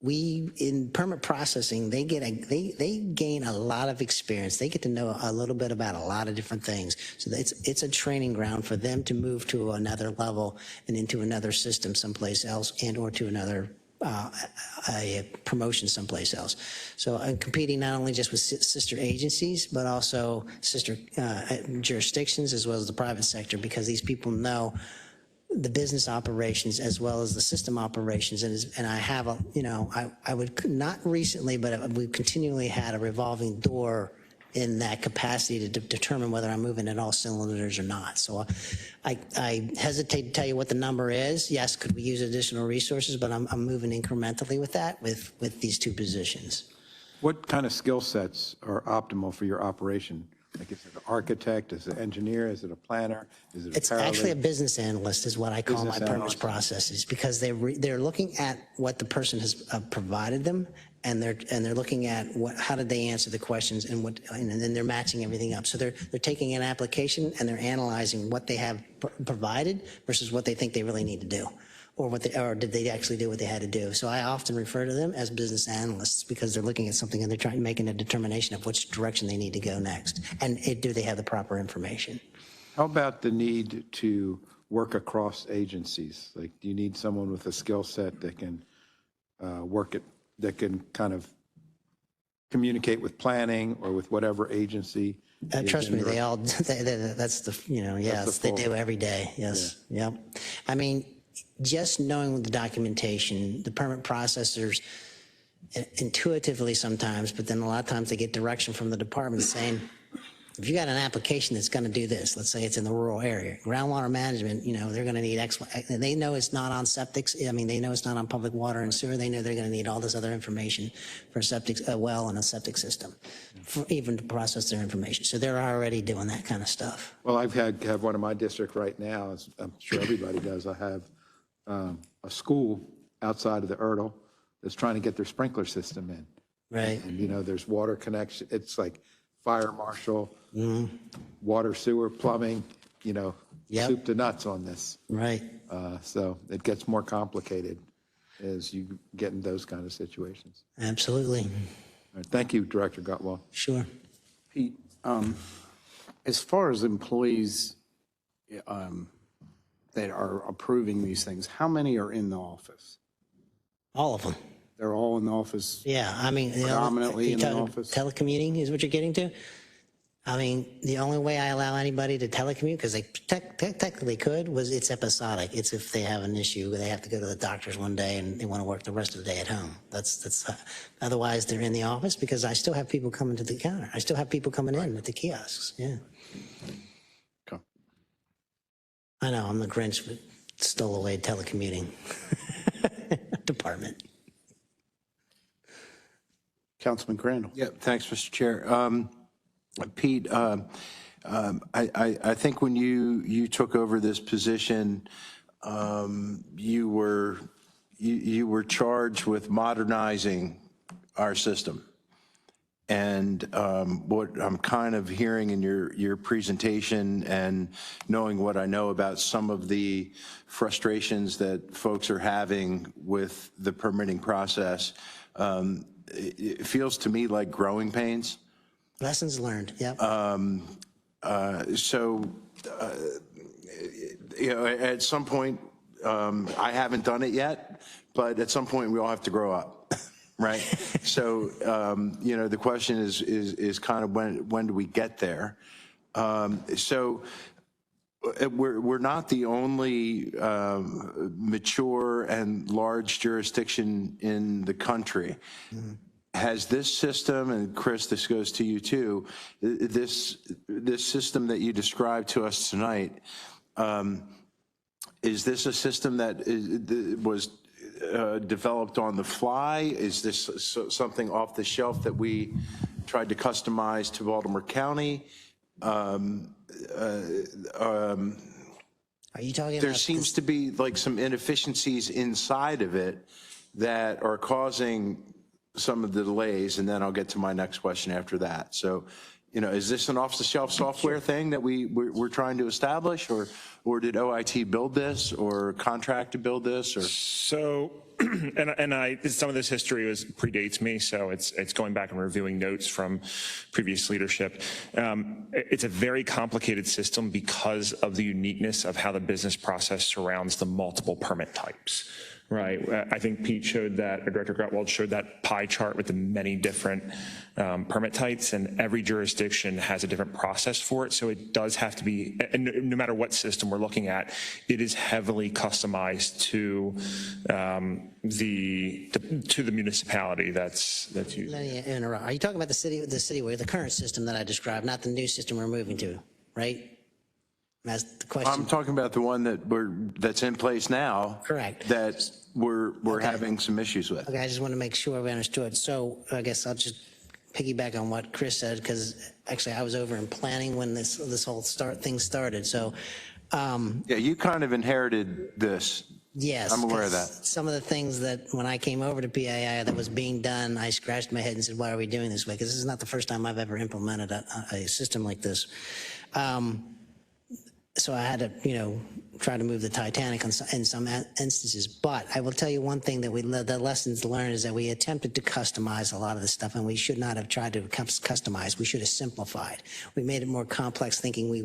we in permit processing, they gain a lot of experience. They get to know a little bit about a lot of different things. So it's a training ground for them to move to another level and into another system someplace else, and or to another a promotion someplace else. So I'm competing not only just with sister agencies, but also sister jurisdictions as well as the private sector, because these people know the business operations as well as the system operations. And I have I would not recently, but we've continually had a revolving door in that capacity to determine whether I'm moving at all cylinders or not. So I hesitate to tell you what the number is. Yes, could we use additional resources, but I'm moving incrementally with that, with these 2 positions. What kind of skill sets are optimal for your operation? Like, is it an architect? Is it an engineer? Is it a planner? Is it a It's actually a business analyst is what I call my permits processes, because they're looking at what the person has provided them, and they're looking at how did they answer the questions, and then they're matching everything up. So they're taking an application and they're analyzing what they have provided versus what they think they really need to do, or did they actually do what they had to do. So I often refer to them as business analysts, because they're looking at something and they're making a determination of which direction they need to go next, and do they have the proper information. How about the need to work across agencies? Like, do you need someone with a skill set that can that can kind of communicate with planning or with whatever agency? Trust me, they all, that's the, yes, they do every day. Yes. Yeah. Yep. I mean, just knowing the documentation, the permit processors intuitively sometimes, but then a lot of times they get direction from the department saying, if you got an application that's going to do this, let's say it's in the rural area, groundwater management, they're going to need X, and they know it's not on septics. I mean, they know it's not on public water and sewer. They know they're going to need all this other information for a well and a septic system, even to process their information. So they're already doing that kind of stuff. Well, have one in my district right now, as I'm sure everybody does. I have a school outside of the Erdel that's trying to get their sprinkler system in. Right. And, there's water connection. It's like fire marshal, water, sewer, plumbing, soup to nuts on this. Right. So it gets more complicated as you get in those kind of situations. Absolutely. All right, thank you, Director Gottwald. Sure. Pete, as far as employees that are approving these things, how many are in the office? All of them. They're all in the office? Yeah, I mean, Predominantly in the office? Telecommuting is what you're getting to? I mean, the only way I allow anybody to telecommute, because they technically could, was it's episodic. It's if they have an issue, they have to go to the doctor's one day and they want to work the rest of the day at home. Otherwise they're in the office, because I still have people coming to the counter. I still have people coming in at the kiosks. Yeah. Okay. I know, I'm the Grinch that stole away telecommuting department. Councilman Crandall. Yeah, thanks, Mr. Chair. Pete, I think when you took over this position, you were charged with modernizing our system. And what I'm kind of hearing in your presentation and knowing what I know about some of the frustrations that folks are having with the permitting process, it feels to me like growing pains. Lessons learned, yep. At some point, I haven't done it yet, but at some point we all have to grow up, right? So, the question is kind of when do we get there? We're not the only mature and large jurisdiction in the country. Mm-hmm. Has this system, and Chris, this goes to you too, this system that you described to us tonight, is this a system that was developed on the fly? Is this something off the shelf that we tried to customize to Baltimore County? Are you talking there about seems to be like some inefficiencies inside of it that are causing some of the delays, and then I'll get to my next question after that. So, is this an off-the-shelf software thing that we're trying to establish, or did OIT build this, or contract to build this, or? So, some of this history predates me, so it's going back and reviewing notes from previous leadership. It's a very complicated system because of the uniqueness of how the business process surrounds the multiple permit types. Right. I think Pete showed that, or Director Gretwald showed that pie chart with the many different permit types, and every jurisdiction has a different process for it. So it does have to be, and no matter what system we're looking at, it is heavily customized to the municipality that's using. Let me interrupt. Are you talking about the city where the current system that I described, not the new system we're moving to, right? That's the question. I'm talking about the one that's in place now. Correct. That we're having some issues with. Okay, I just want to make sure we understood. So I guess I'll just piggyback on what Chris said, because actually I was over in planning when this whole thing started. So yeah, you kind of inherited this. Yes, I'm aware of that. Some of the things that when I came over to PAI that was being done, I scratched my head and said, why are we doing this way? Because this is not the first time I've ever implemented a system like this. So I had to, try to move the Titanic in some instances. But I will tell you one thing that the lessons learned is that we attempted to customize a lot of this stuff, and we should not have tried to customize. We should have simplified. We made it more complex, thinking it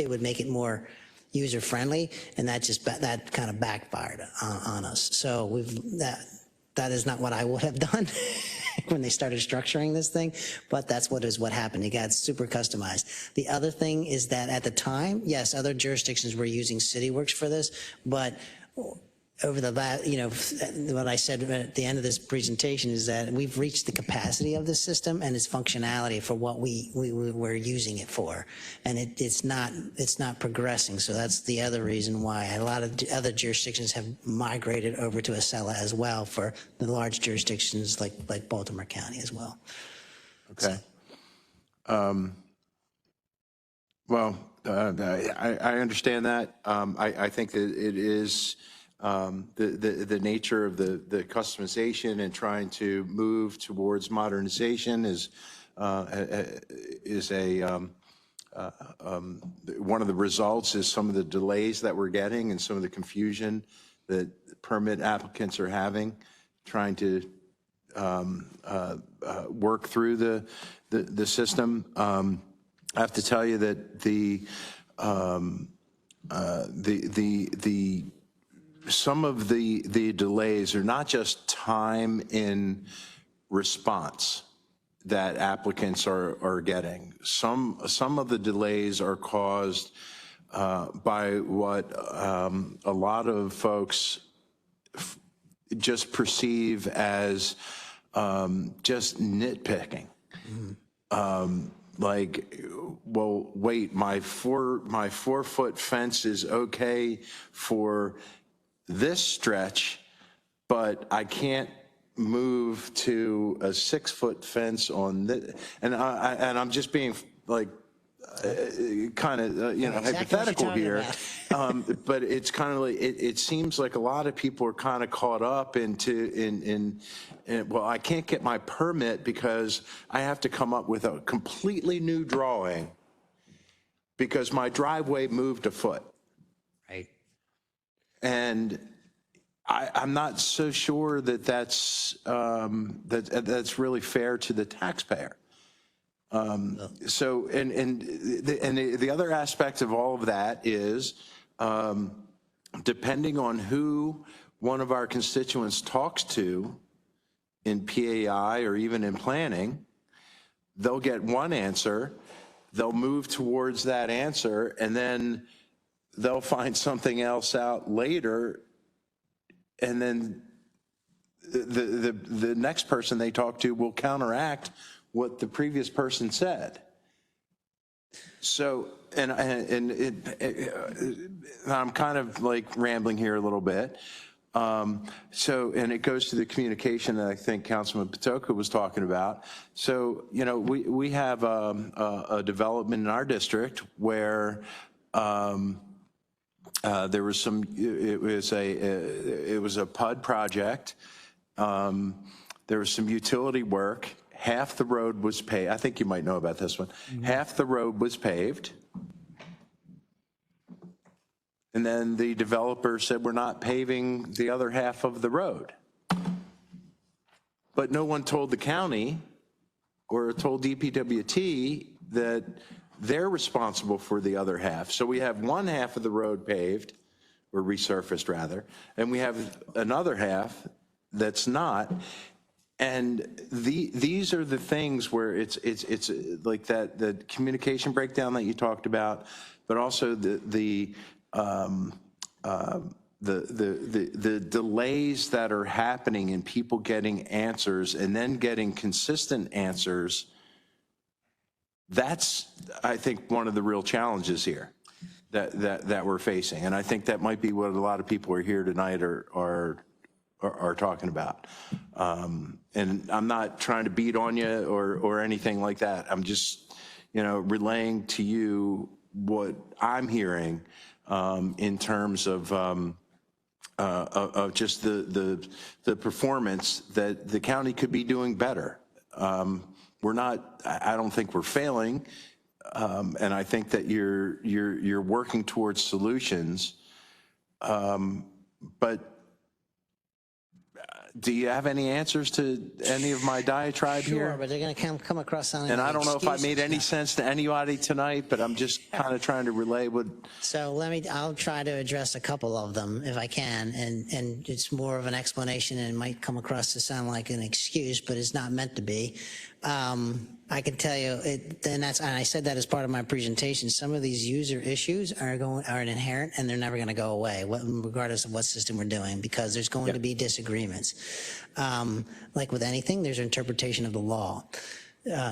would make it more user friendly, and that kind of backfired on us. So that is not what I would have done when they started structuring this thing, but that's what happened. It got super customized. The other thing is that at the time, yes, other jurisdictions were using CityWorks for this, but over the last, what I said at the end of this presentation is that we've reached the capacity of the system and its functionality for what we're using it for, and it's not progressing. So that's the other reason why a lot of other jurisdictions have migrated over to Acela as well, for the large jurisdictions like Baltimore County as well. Okay. Well, I understand that. I think that it is. The nature of the customization and trying to move towards modernization is one of the results is some of the delays that we're getting and some of the confusion that permit applicants are having, trying to work through the system. I have to tell you that some of the delays are not just time in response. that applicants are getting. Some of the delays are caused by what a lot of folks just perceive as just nitpicking. Like, well, wait, my 4-foot fence is okay for this stretch, but I can't move to a 6-foot fence on this. And I'm just being like, kind of, hypothetical here. But it's kind of like, it seems like a lot of people are kind of caught up into, well, I can't get my permit because I have to come up with a completely new drawing because my driveway moved a foot. Right. And I'm not so sure that that's really fair to the taxpayer. So, and the other aspect of all of that is, depending on who one of our constituents talks to in PAI or even in planning, they'll get one answer, they'll move towards that answer, and then they'll find something else out later, and then the next person they talk to will counteract what the previous person said. So, and I'm kind of like rambling here a little bit. So, and it goes to the communication that I think Councilman Patoka was talking about. So, we have a development in our district where there was it was a PUD project. There was some utility work. Half the road was paved. I think you might know about this one. Mm-hmm. Half the road was paved. And then the developer said, we're not paving the other half of the road. But no one told the county or told DPWT that they're responsible for the other half. So we have one half of the road paved, or resurfaced rather, and we have another half that's not. And these are the things where it's like that, the communication breakdown that you talked about, but also the delays that are happening in people getting answers and then getting consistent answers. That's, I think, one of the real challenges here that we're facing. And I think that might be what a lot of people are here tonight are talking about. And I'm not trying to beat on you or anything like that. I'm just, relaying to you what I'm hearing in terms of just the performance that the county could be doing better. We're not, I don't think we're failing. And I think that you're working towards solutions. But do you have any answers to any of my diatribe here? Sure, but they're going to come across sounding And like I don't know if I made any excuses. sense to anybody tonight, but I'm just kind of trying to relay what. So I'll try to address a couple of them if I can, and it's more of an explanation and it might come across to sound like an excuse, but it's not meant to be. I can tell you, and I said that as part of my presentation. Some of these user issues are inherent, and they're never going to go away, regardless of what system we're doing, because there's going to be disagreements. Like with anything, there's an interpretation of the law.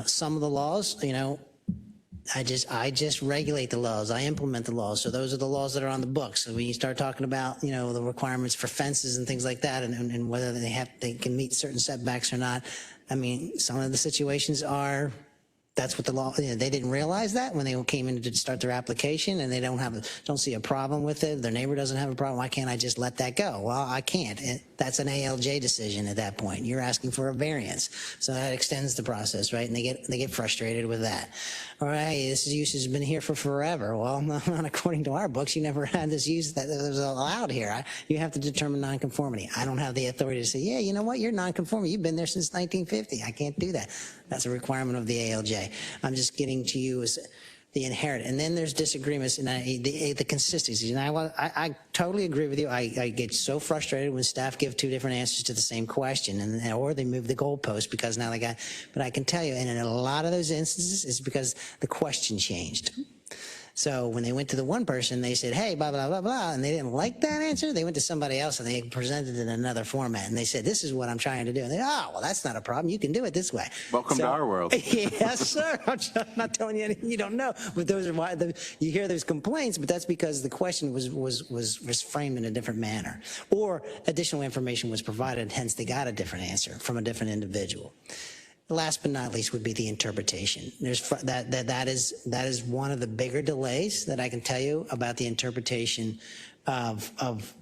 Some of the laws, I just regulate the laws. I implement the laws. So those are the laws that are on the books. So when you start talking about, the requirements for fences and things like that, and whether they can meet certain setbacks or not. I mean, some of the situations that's what the law, they didn't realize that when they came in to start their application, and they don't see a problem with it. Their neighbor doesn't have a problem. Why can't I just let that go? Well, I can't. That's an ALJ decision at that point. You're asking for a variance. So that extends the process, right? And they get frustrated with that. All right, this use has been here for forever. Well, not according to our books. You never had this use that was allowed here. You have to determine nonconformity. I don't have the authority to say, yeah, you know what? You're nonconforming. You've been there since 1950. I can't do that. That's a requirement of the ALJ. I'm just getting to you as the inherent, and then there's disagreements and the consistency. And I totally agree with you. I get so frustrated when staff give two different answers to the same question, or they move the goalpost because now they got. But I can tell you, and in a lot of those instances, it's because the question changed. So when they went to the one person, they said, hey, blah, blah, blah, blah, and they didn't like that answer. They went to somebody else and they presented it in another format. And they said, this is what I'm trying to do. And they, well, that's not a problem. You can do it this way. Welcome to our world. Yes, sir. I'm not telling you anything you don't know. But those are why you hear those complaints, but that's because the question was framed in a different manner. Or additional information was provided, hence they got a different answer from a different individual. Last but not least would be the interpretation. That is one of the bigger delays that I can tell you about the interpretation of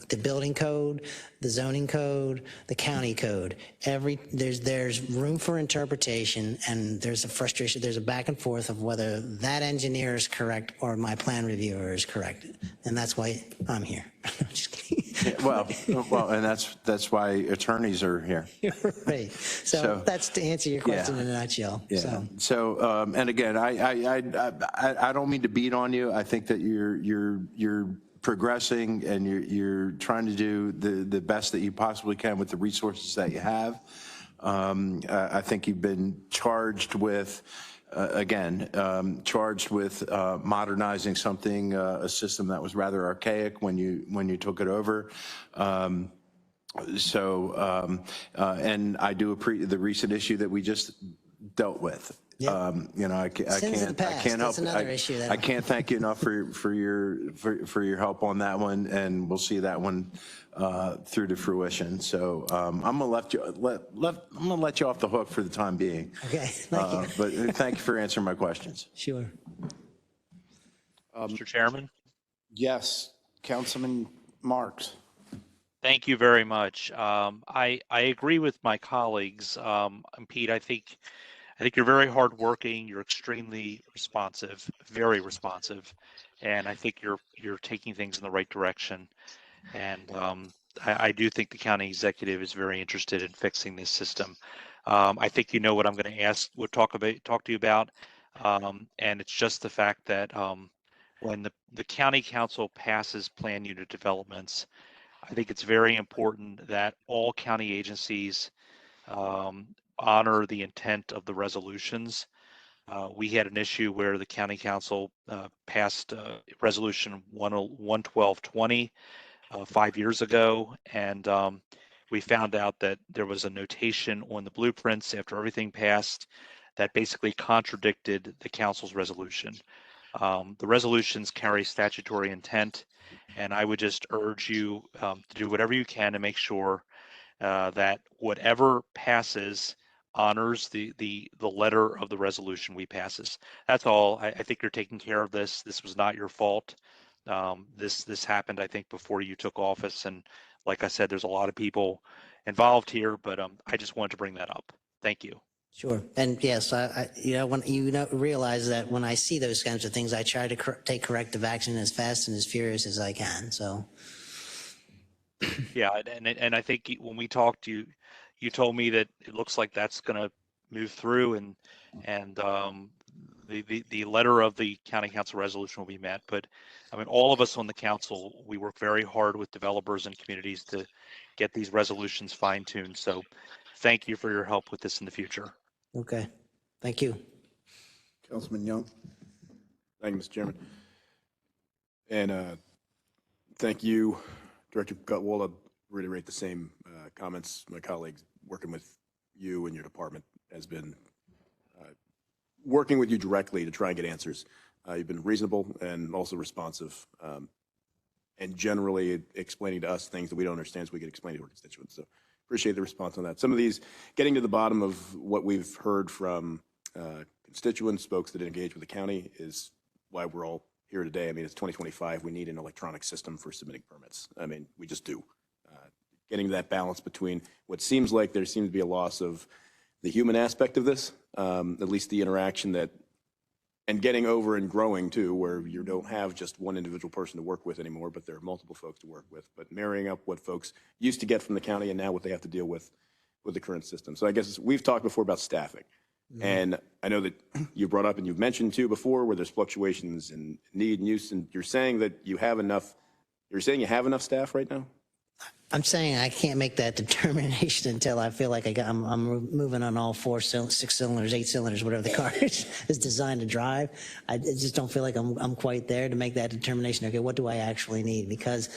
the building code, the zoning code, the county code. There's room for interpretation, and there's a frustration. There's a back and forth of whether that engineer is correct or my plan reviewer is correct, and that's why I'm here. Just kidding. Well, and that's why attorneys are here. Right. So that's to answer your question in a nutshell. Yeah. So and again, I don't mean to beat on you. I think that you're progressing and you're trying to do the best that you possibly can with the resources that you have. I think you've been charged with. Charged with modernizing something, a system that was rather archaic when you took it over. And I do appreciate the recent issue that we just dealt with. Yep. I can't help. I can't thank you enough for your help on that one, and we'll see that one through to fruition. So I'm gonna let you off the hook for the time being. Okay, thank you. But thank you for answering my questions. Sure. Mr. Chairman? Yes, Councilman Marks. Thank you very much. I agree with my colleagues. Pete, I think you're very hardworking. You're extremely responsive, very responsive, and I think you're taking things in the right direction. And I do think the county executive is very interested in fixing this system. I think you know what I'm going to talk to you about, and it's just the fact that when the county council passes plan unit developments, I think it's very important that all county agencies honor the intent of the resolutions. We had an issue where the county council passed resolution 11220 5 years ago, and we found out that there was a notation on the blueprints after everything passed that basically contradicted the council's resolution. The resolutions carry statutory intent, and I would just urge you to do whatever you can to make sure that whatever passes honors the letter of the resolution we passes. That's all. I think you're taking care of this. This was not your fault. This happened, I think, before you took office, and like I said, there's a lot of people involved here, but I just wanted to bring that up. Thank you. Sure. And yes, when realize that when I see those kinds of things, I try to take corrective action as fast and as furious as I can. So. Yeah, and I think when we talked, you told me that it looks like that's going to move through, and the letter of the county council resolution will be met. But I mean, all of us on the council, we work very hard with developers and communities to get these resolutions fine-tuned. So thank you for your help with this in the future. Okay. Thank you. Councilman Young. Thank you, Mr. Chairman. And thank you, Director Gutwald. I'll reiterate the same comments. My colleagues working with you and your department has been working with you directly to try and get answers. You've been reasonable and also responsive, and generally explaining to us things that we don't understand so we can explain to our constituents. So appreciate the response on that. Some of these, getting to the bottom of what we've heard from constituents, folks that engage with the county, is why we're all here today. I mean, it's 2025. We need an electronic system for submitting permits. I mean, we just do. Getting to that balance between what seems like there seems to be a loss of the human aspect of this, at least the interaction that, and getting over and growing too, where you don't have just one individual person to work with anymore, but there are multiple folks to work with, but marrying up what folks used to get from the county and now what they have to deal with the current system. So I guess we've talked before about staffing. And I know that you brought up and you've mentioned too before where there's fluctuations in need and use, and you're saying that you have enough staff right now? I'm saying I can't make that determination until I feel like I'm moving on all 6 cylinders, 8 cylinders, whatever the car is designed to drive. I just don't feel like I'm quite there to make that determination. Okay, what do I actually need? Because,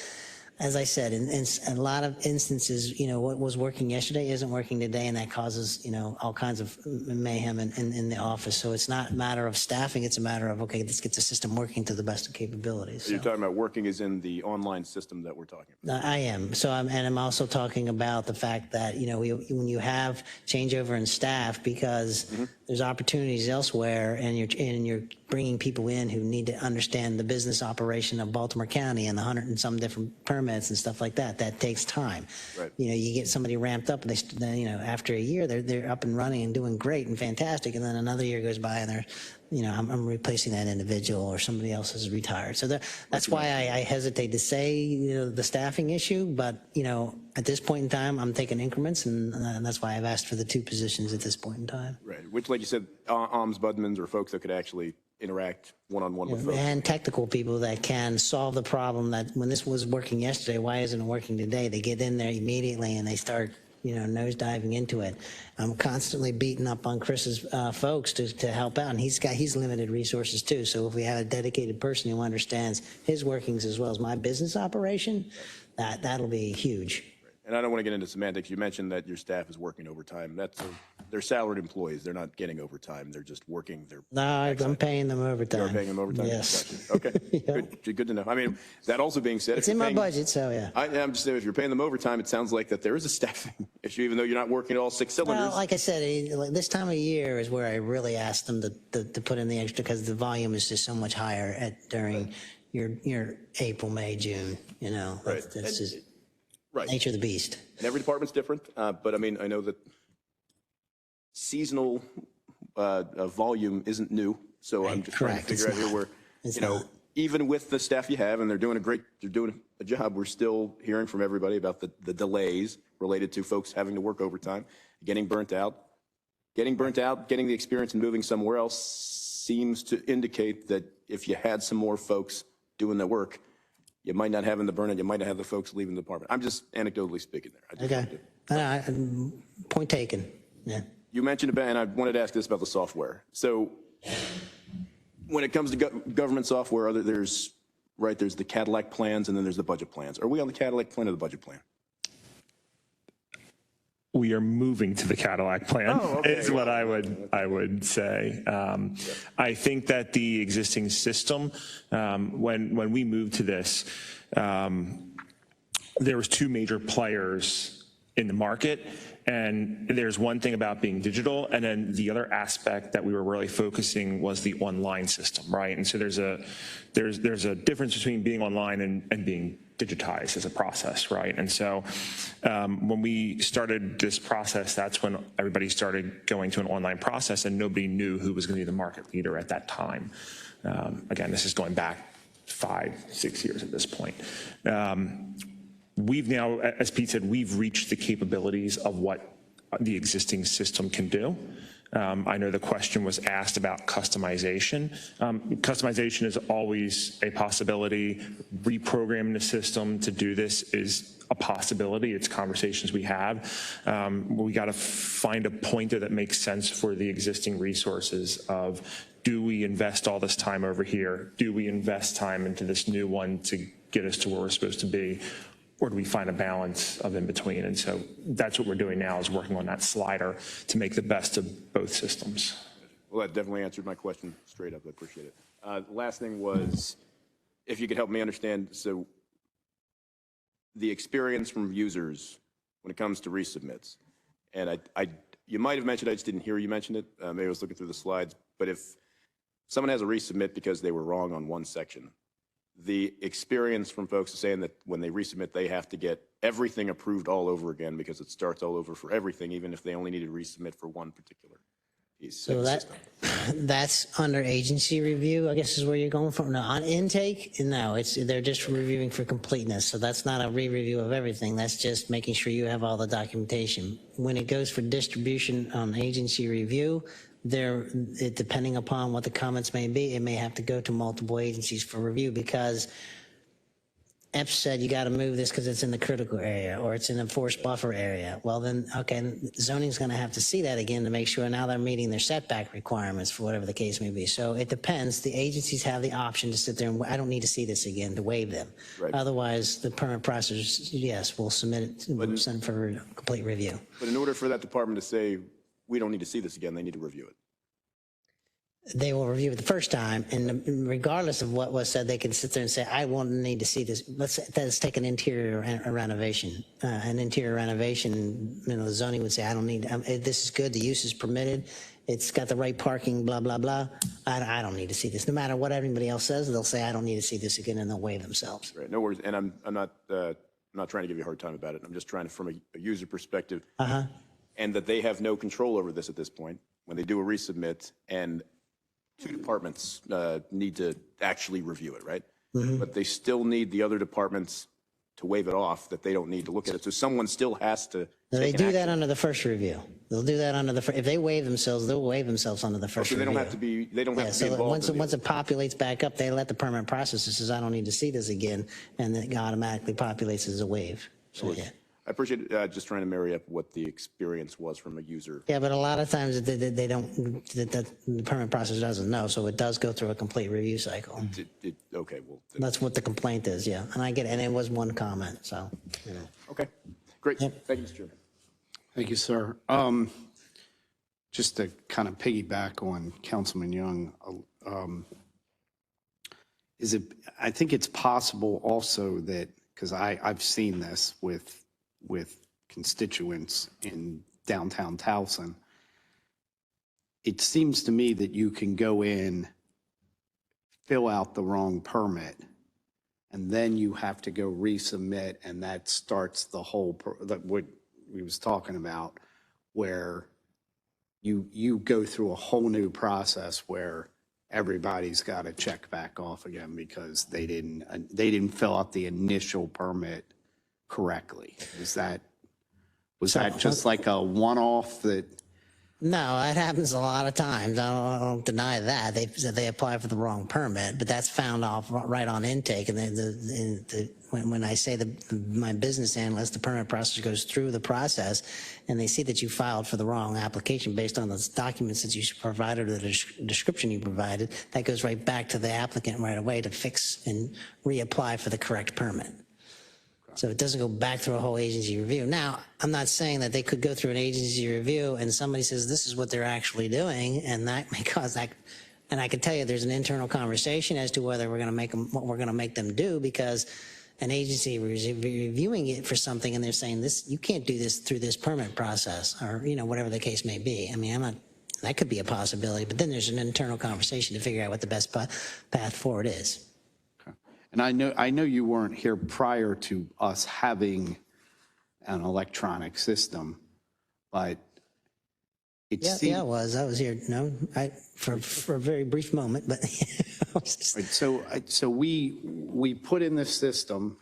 as I said, in a lot of instances, what was working yesterday isn't working today, and that causes, all kinds of mayhem in the office. So it's not a matter of staffing, it's a matter of, okay, let's get the system working to the best of capabilities. You're talking about working as in the online system that we're talking about? I am. So I'm also talking about the fact that, when you have changeover in staff, because there's opportunities elsewhere, and you're bringing people in who need to understand the business operation of Baltimore County and the 100 and some different permits and stuff like that. That takes time. Right. You get somebody ramped up, and they, after a year, they're up and running and doing great and fantastic, and then another year goes by, and they're, I'm replacing that individual, or somebody else is retired. So that's why I hesitate to say, the staffing issue. But at this point in time, I'm taking increments, and that's why I've asked for the 2 positions at this point in time. Right, which, like you said, ombudsmen or folks that could actually interact one-on-one with folks. And technical people that can solve the problem that when this was working yesterday, why isn't it working today? They get in there immediately and they start, nose diving into it. I'm constantly beating up on Chris's folks to help out, and he's limited resources too. So if we have a dedicated person who understands his workings as well as my business operation, that'll be huge. And I don't want to get into semantics. You mentioned that your staff is working overtime. They're salaried employees. They're not getting overtime. They're just working their. No, I'm paying them overtime. You're paying them overtime? Yes. Gotcha. Okay. Good to know. I mean, that also being said, it's in my budget, so yeah. I'm just saying, if you're paying them overtime, it sounds like that there is a staffing issue, even though you're not working at all 6 cylinders. Well, like I said, this time of year is where I really ask them to put in the extra, because the volume is just so much higher during your April, May, June. Right. That's just right. Nature of the beast. And every department's different, but I mean, I know that seasonal volume isn't new, so I'm just trying to figure out here where, even with the staff you have, and they're doing a job, we're still hearing from everybody about the delays related to folks having to work overtime, getting burnt out. Getting the experience and moving somewhere else seems to indicate that if you had some more folks doing the work, you might not have in the burnout, you might not have the folks leaving the department. I'm just anecdotally speaking there. Okay. Point taken. Yeah. You mentioned about, and I wanted to ask this about the software. So when it comes to government software, there's the Cadillac plans, and then there's the budget plans. Are we on the Cadillac plan or the budget plan? We are moving to the Cadillac plan, okay. is what I would say. I think that the existing system, when we moved to this, there was 2 major players in the market. And there's one thing about being digital, and then the other aspect that we were really focusing was the online system, right? And so there's a difference between being online and being digitized as a process, right? And so when we started this process, that's when everybody started going to an online process, and nobody knew who was going to be the market leader at that time. Again, this is going back 5-6 years at this point. We've now, as Pete said, we've reached the capabilities of what the existing system can do. I know the question was asked about customization. Customization is always a possibility. Reprogramming the system to do this is a possibility. It's conversations we have. We got to find a pointer that makes sense for the existing resources of, do we invest all this time over here? Do we invest time into this new one to get us to where we're supposed to be? Or do we find a balance of in between? And so that's what we're doing now, is working on that slider to make the best of both systems. Well, that definitely answered my question straight up. I appreciate it. The last thing was, if you could help me understand, so the experience from users when it comes to resubmits, and you might have mentioned, I just didn't hear you mention it. Maybe I was looking through the slides, but if someone has a resubmit because they were wrong on one section, the experience from folks is saying that when they resubmit, they have to get everything approved all over again because it starts all over for everything, even if they only need to resubmit for one particular piece. So that's under agency review, I guess is where you're going from. No, on intake, no, they're just reviewing for completeness. So that's not a re-review of everything. That's just making sure you have all the documentation. When it goes for distribution on agency review, depending upon what the comments may be, it may have to go to multiple agencies for review because F said you got to move this because it's in the critical area or it's in a forest buffer area. Well, then, okay, zoning's going to have to see that again to make sure now they're meeting their setback requirements for whatever the case may be. So it depends. The agencies have the option to sit there and I don't need to see this again to waive them. Right. Otherwise, the permit process, yes, we'll submit it, we'll send for complete review. But in order for that department to say, we don't need to see this again, they need to review it. They will review it the first time, and regardless of what was said, they can sit there and say, I won't need to see this. Let's take an interior renovation. An interior renovation, the zoning would say, I don't need, this is good, the use is permitted, it's got the right parking, blah, blah, blah. I don't need to see this. No matter what anybody else says, they'll say, I don't need to see this again, and they'll waive themselves. Right, no worries, and I'm not trying to give you a hard time about it. I'm just trying to, from a user perspective, and that they have no control over this at this point. When they do a resubmit, and two departments need to actually review it, right? But they still need the other departments to waive it off, that they don't need to look at it. So someone still has to. They do that under the first review. They'll do that under the if they waive themselves, they'll waive themselves under the first So they review. don't have to be. They don't have to be So involved. once it populates back up, they let the permit process. It says, I don't need to see this again, and it automatically populates as a waive. So yeah. I appreciate just trying to marry up what the experience was from a user. Yeah, but a lot of times they don't. The permit process doesn't know, so it does go through a complete review cycle. Okay, well. That's what the complaint is. Yeah, and I get it. And it was one comment. So. Okay, great. Thank you, Mr. Chairman. Thank you, sir. Just to kind of piggyback on Councilman Young, I think it's possible also that, because I've seen this with constituents in downtown Towson, it seems to me that you can go in, fill out the wrong permit, and then you have to go resubmit, and that starts the whole, what we was talking about, where you go through a whole new process where everybody's got to check back off again because they didn't fill out the initial permit correctly. Was that just like a one-off that? No, it happens a lot of times. I don't deny that. They apply for the wrong permit, but that's found off right on intake. And then when I say my business analyst, the permit process goes through the process, and they see that you filed for the wrong application based on the documents that you provided or the description you provided, that goes right back to the applicant right away to fix and reapply for the correct permit. So it doesn't go back through a whole agency review. Now, I'm not saying that they could go through an agency review and somebody says this is what they're actually doing, and that may cause that. And I can tell you there's an internal conversation as to whether we're going to make them, what we're going to make them do, because an agency is reviewing it for something and they're saying this, you can't do this through this permit process, or whatever the case may be. I mean, that could be a possibility, but then there's an internal conversation to figure out what the best path forward is. And I know you weren't here prior to us having an electronic system, but it seems. Yeah, I was here. No, for a very brief moment, but. Right, so we put in this system.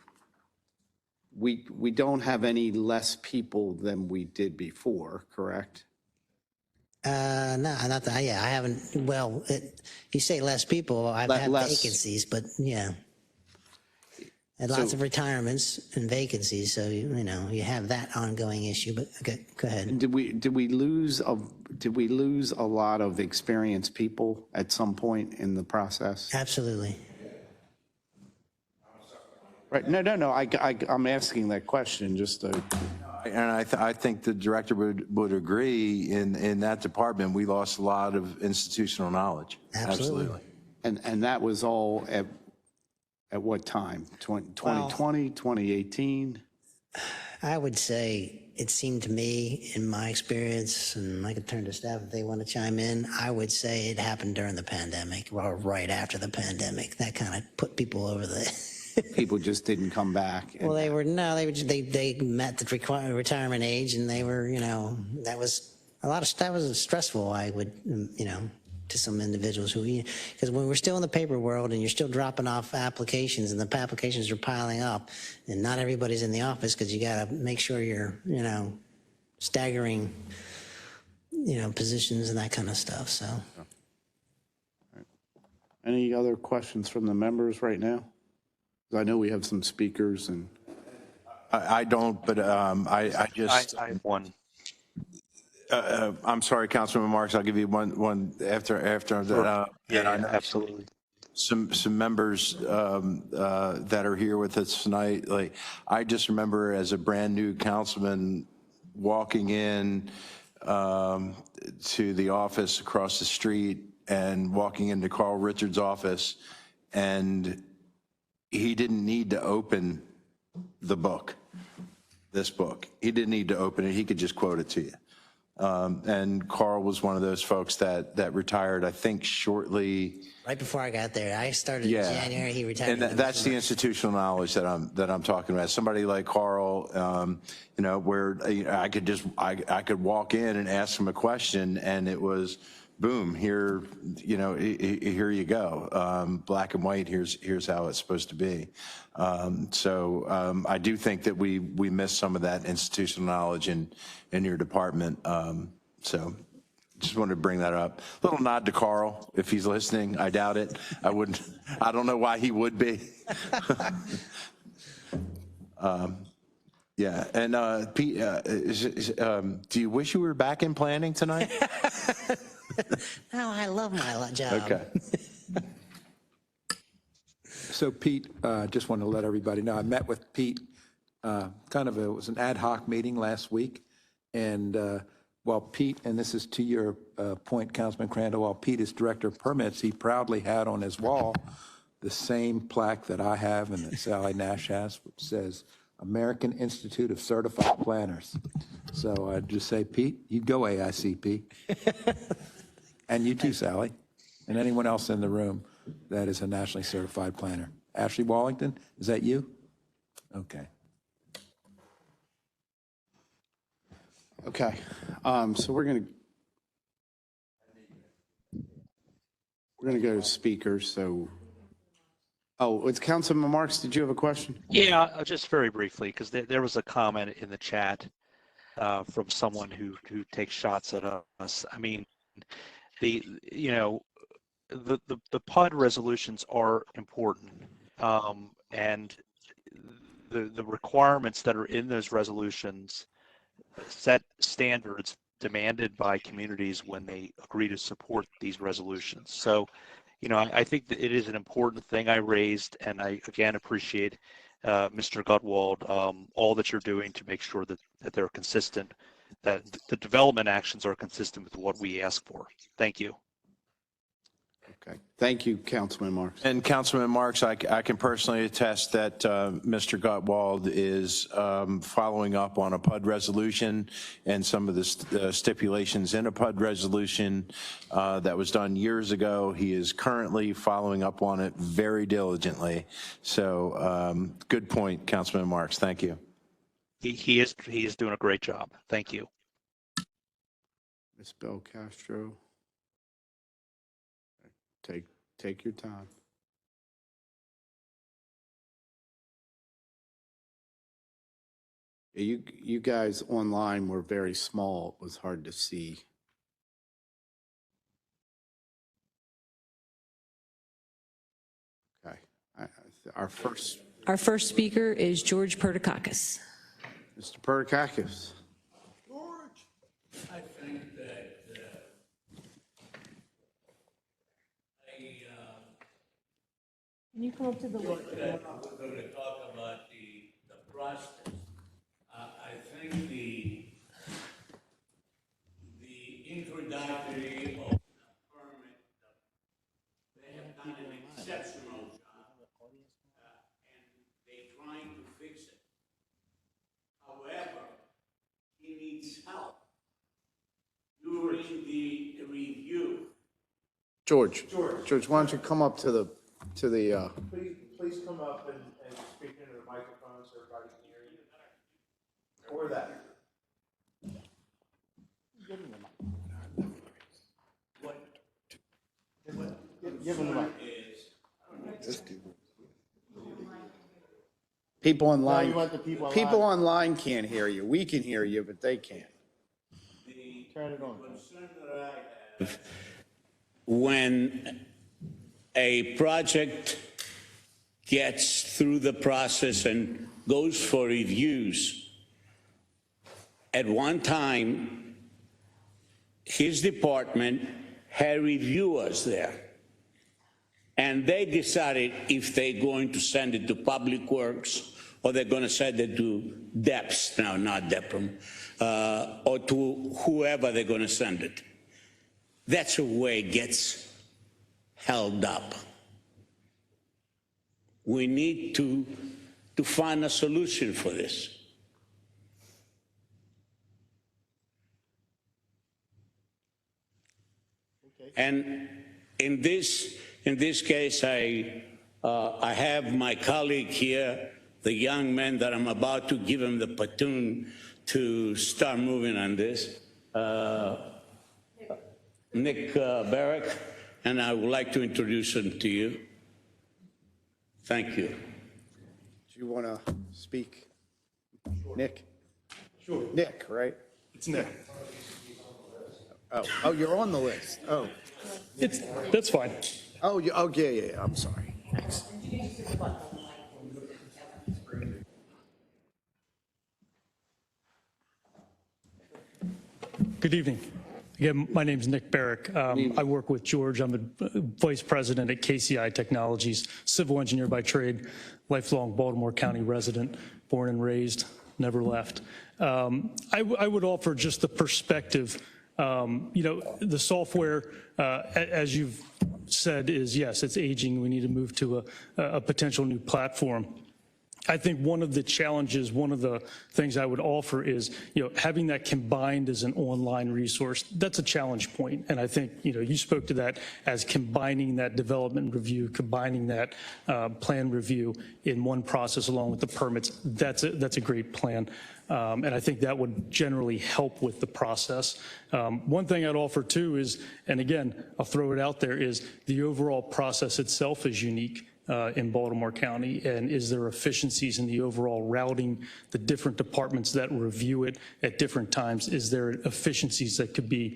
We don't have any less people than we did before, correct? No, not that. Yeah, I haven't. Well, you say less people. I've had vacancies, but yeah. And lots of retirements and vacancies, so you have that ongoing issue. But okay, go ahead. And did we lose a lot of experienced people at some point in the process? Absolutely. Right. No. I'm asking that question just to. And I think the director would agree. In that department, we lost a lot of institutional knowledge. Absolutely. And that was all at what time? 2020, 2018? I would say it seemed to me, in my experience, and I could turn to staff if they want to chime in, I would say it happened during the pandemic or right after the pandemic. That kind of put people over the. People just didn't come back. Well, they met the retirement age, and they were, that was that was stressful. I would, to some individuals who, because when we're still in the paper world and you're still dropping off applications and the applications are piling up and not everybody's in the office because you got to make sure you're, staggering positions and that kind of stuff. So. Any other questions from the members right now? 'Cause I know we have some speakers and. I don't, but I just. I have one. I'm sorry, Councilman Marks, I'll give you one after that. Yeah, and I know absolutely. Some members that are here with us tonight, like, I just remember as a brand new councilman walking in to the office across the street and walking into Carl Richards' office, and he didn't need to open the book, this book. He didn't need to open it. He could just quote it to you. And Carl was one of those folks that retired, I think, shortly. Right before I got there, I started in January. He retired. And that's the institutional knowledge that I'm talking about. Somebody like Carl, where I could walk in and ask him a question, and it was, boom, here, here you go. Black and white. Here's how it's supposed to be. So I do think that we missed some of that institutional knowledge in your department. So just wanted to bring that up. Little nod to Carl, if he's listening. I doubt it. I don't know why he would be. Yeah. And Pete, do you wish you were back in planning tonight? No, I love my job. Okay. So Pete, just want to let everybody know, I met with Pete, it was an ad hoc meeting last week. And while Pete, and this is to your point, Councilman Crandall, while Pete is director of permits, he proudly had on his wall the same plaque that I have and that Sally Nash has, which says American Institute of Certified Planners. So I'd just say, Pete, you go AICP. And you too, Sally, and anyone else in the room that is a nationally certified planner. Ashley Wallington, is that you? Okay. Okay, so we're gonna go to speakers. So, it's Councilman Marks. Did you have a question? Yeah, just very briefly, because there was a comment in the chat from someone who takes shots at us. I mean, the PUD resolutions are important, and the requirements that are in those resolutions set standards demanded by communities when they agree to support these resolutions. So, I think that it is an important thing I raised, and I again appreciate Mr. Gutwald, all that you're doing to make sure that they're consistent, that the development actions are consistent with what we ask for. Thank you. Okay, thank you, Councilman Marks. And Councilman Marks, I can personally attest that Mr. Gutwald is following up on a PUD resolution and some of the stipulations in a PUD resolution that was done years ago. He is currently following up on it very diligently. So good point, Councilman Marks. Thank you. He is doing a great job. Thank you. Ms. Bel Castro. Take your time. You guys online were very small. It was hard to see. Okay. Our first speaker is George Pertikakis. Mr. Pertikakis. George, I think that Can you come up to the we're going to talk about the process. I think the introductory of the permit, they have done an exceptional job, and they're trying to fix it. However, he needs help during the review. George, why don't you come up to the Please come up and speak into the microphone so everybody can hear you. Or that. Give him the mic. people online. No, you want the people People online can't hear you. We can hear you, but they can't. Turn it on. concern that I have, when a project gets through the process and goes for reviews, at one time, his department had reviewers there. And they decided if they're going to send it to Public Works or they're going to send it to DEPS, now not DEPRM, or to whoever they're going to send it. That's the way it gets held up. We need to find a solution for this. And in this case, I have my colleague here, the young man that I'm about to give him the platoon to start moving on this, Nick Barrick, and I would like to introduce him to you. Thank you. Do you want to speak? Nick? Sure. Nick, right? It's Nick. Oh, you're on the list. Oh. That's fine. Oh, yeah. I'm sorry. Thanks. Good evening. Again, my name's Nick Barrick. I work with George. I'm the vice president at KCI Technologies, civil engineer by trade, lifelong Baltimore County resident, born and raised, never left. I would offer just the perspective. The software, as you've said, is yes, it's aging. We need to move to a potential new platform. I think one of the challenges, one of the things I would offer is, having that combined as an online resource, that's a challenge point. And I think, you spoke to that as combining that development review, combining that plan review in one process along with the permits. That's a great plan. And I think that would generally help with the process. One thing I'd offer too is, and again, I'll throw it out there, is the overall process itself is unique in Baltimore County, and is there efficiencies in the overall routing, the different departments that review it at different times? Is there efficiencies that could be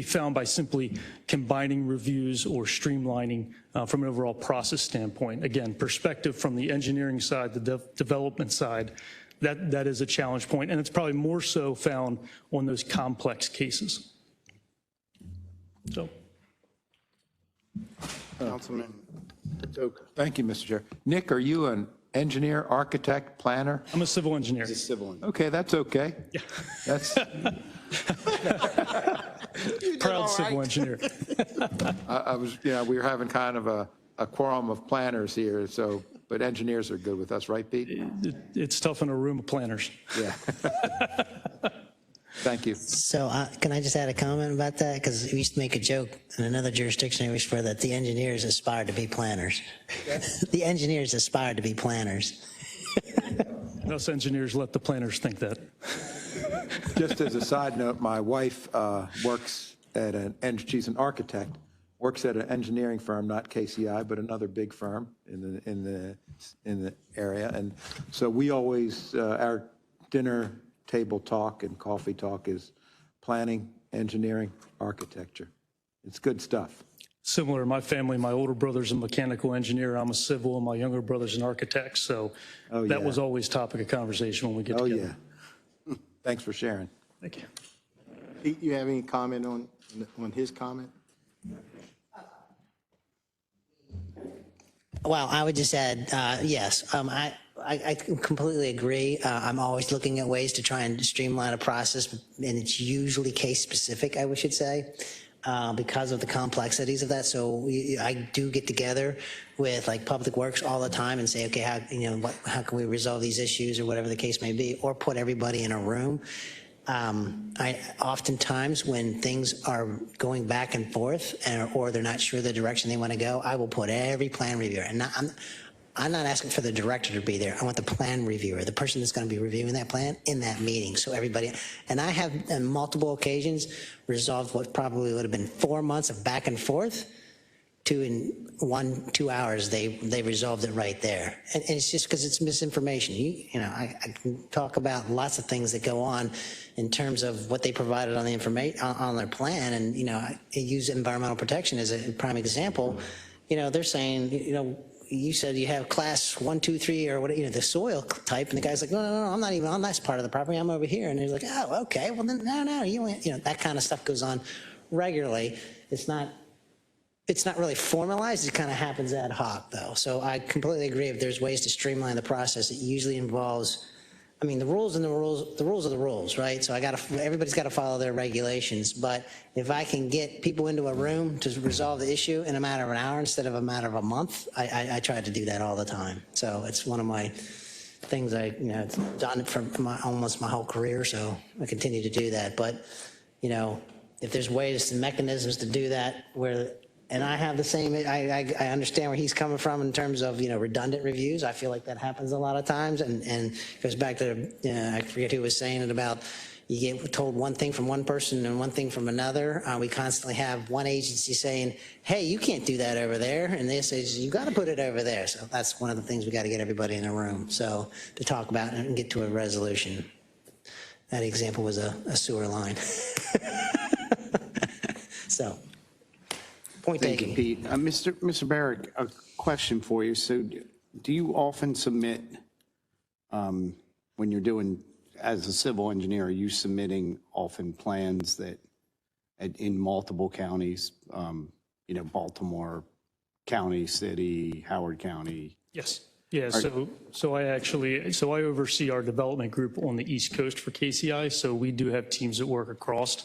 found by simply combining reviews or streamlining from an overall process standpoint? Again, perspective from the engineering side, the development side, that is a challenge point, and it's probably more so found on those complex cases. So. Councilman Patoka. Thank you, Mr. Chair. Nick, are you an engineer, architect, planner? I'm a civil engineer. He's a civil engineer. Okay, that's okay. Yeah. That's, Proud civil engineer. I was, we were having kind of a quorum of planners here, so, but engineers are good with us, right, Pete? It's tough in a room of planners. Yeah. Thank you. So can I just add a comment about that? Because we used to make a joke in another jurisdiction we swear that the engineers aspired to be planners. The engineers aspired to be planners. And us engineers let the planners think that. Just as a side note, my wife works at she's an architect, works at an engineering firm, not KCI, but another big firm in the area. And so we always, our dinner table talk and coffee talk is planning, engineering, architecture. It's good stuff. Similar in my family, my older brother's a mechanical engineer, I'm a civil, and my younger brother's an architect. So that was always topic of conversation when we get together. Yeah. Thanks for sharing. Thank you. Pete, you have any comment on his comment? Well, I would just add, yes, I completely agree. I'm always looking at ways to try and streamline a process, and it's usually case specific, I should say, because of the complexities of that. So I do get together with like Public Works all the time and say, okay, how can we resolve these issues or whatever the case may be, or put everybody in a room. I oftentimes when things are going back and forth or they're not sure the direction they want to go, I will put every plan reviewer, and I'm not asking for the director to be there. I want the plan reviewer, the person that's going to be reviewing that plan in that meeting. So everybody, and I have on multiple occasions resolved what probably would have been 4 months of back and forth 2 hours, they resolved it right there. And it's just because it's misinformation. I can talk about lots of things that go on in terms of what they provided on the information on their plan. And, I use environmental protection as a prime example. They're saying, you said you have class 1, 2, 3, or what, the soil type. And the guy's like, no, I'm not even on that part of the property. I'm over here. And he's like, oh, okay. Well, then, no, that kind of stuff goes on regularly. It's not really formalized. It kind of happens ad hoc, though. So I completely agree. If there's ways to streamline the process, it usually involves, the rules are the rules, right? So everybody's got to follow their regulations. But if I can get people into a room to resolve the issue in a matter of an hour instead of a matter of a month, I try to do that all the time. So it's one of my things it's done for almost my whole career. So I continue to do that. But, if there's ways and mechanisms to do that and I have the same, I understand where he's coming from in terms of, redundant reviews. I feel like that happens a lot of times. And it goes back to, I forget who was saying it about, you get told one thing from one person and one thing from another. We constantly have one agency saying, hey, you can't do that over there. And they say, you got to put it over there. So that's one of the things we got to get everybody in a room. So to talk about it and get to a resolution. That example was a sewer line. So. Point Thank taken. you, Pete. Mr. Barrick, a question for you. So do you often submit, when you're doing, as a civil engineer, are you submitting often plans that in multiple counties, Baltimore County, City, Howard County? Yes. Yeah, so I oversee our development group on the East Coast for KCI, so we do have teams that work across.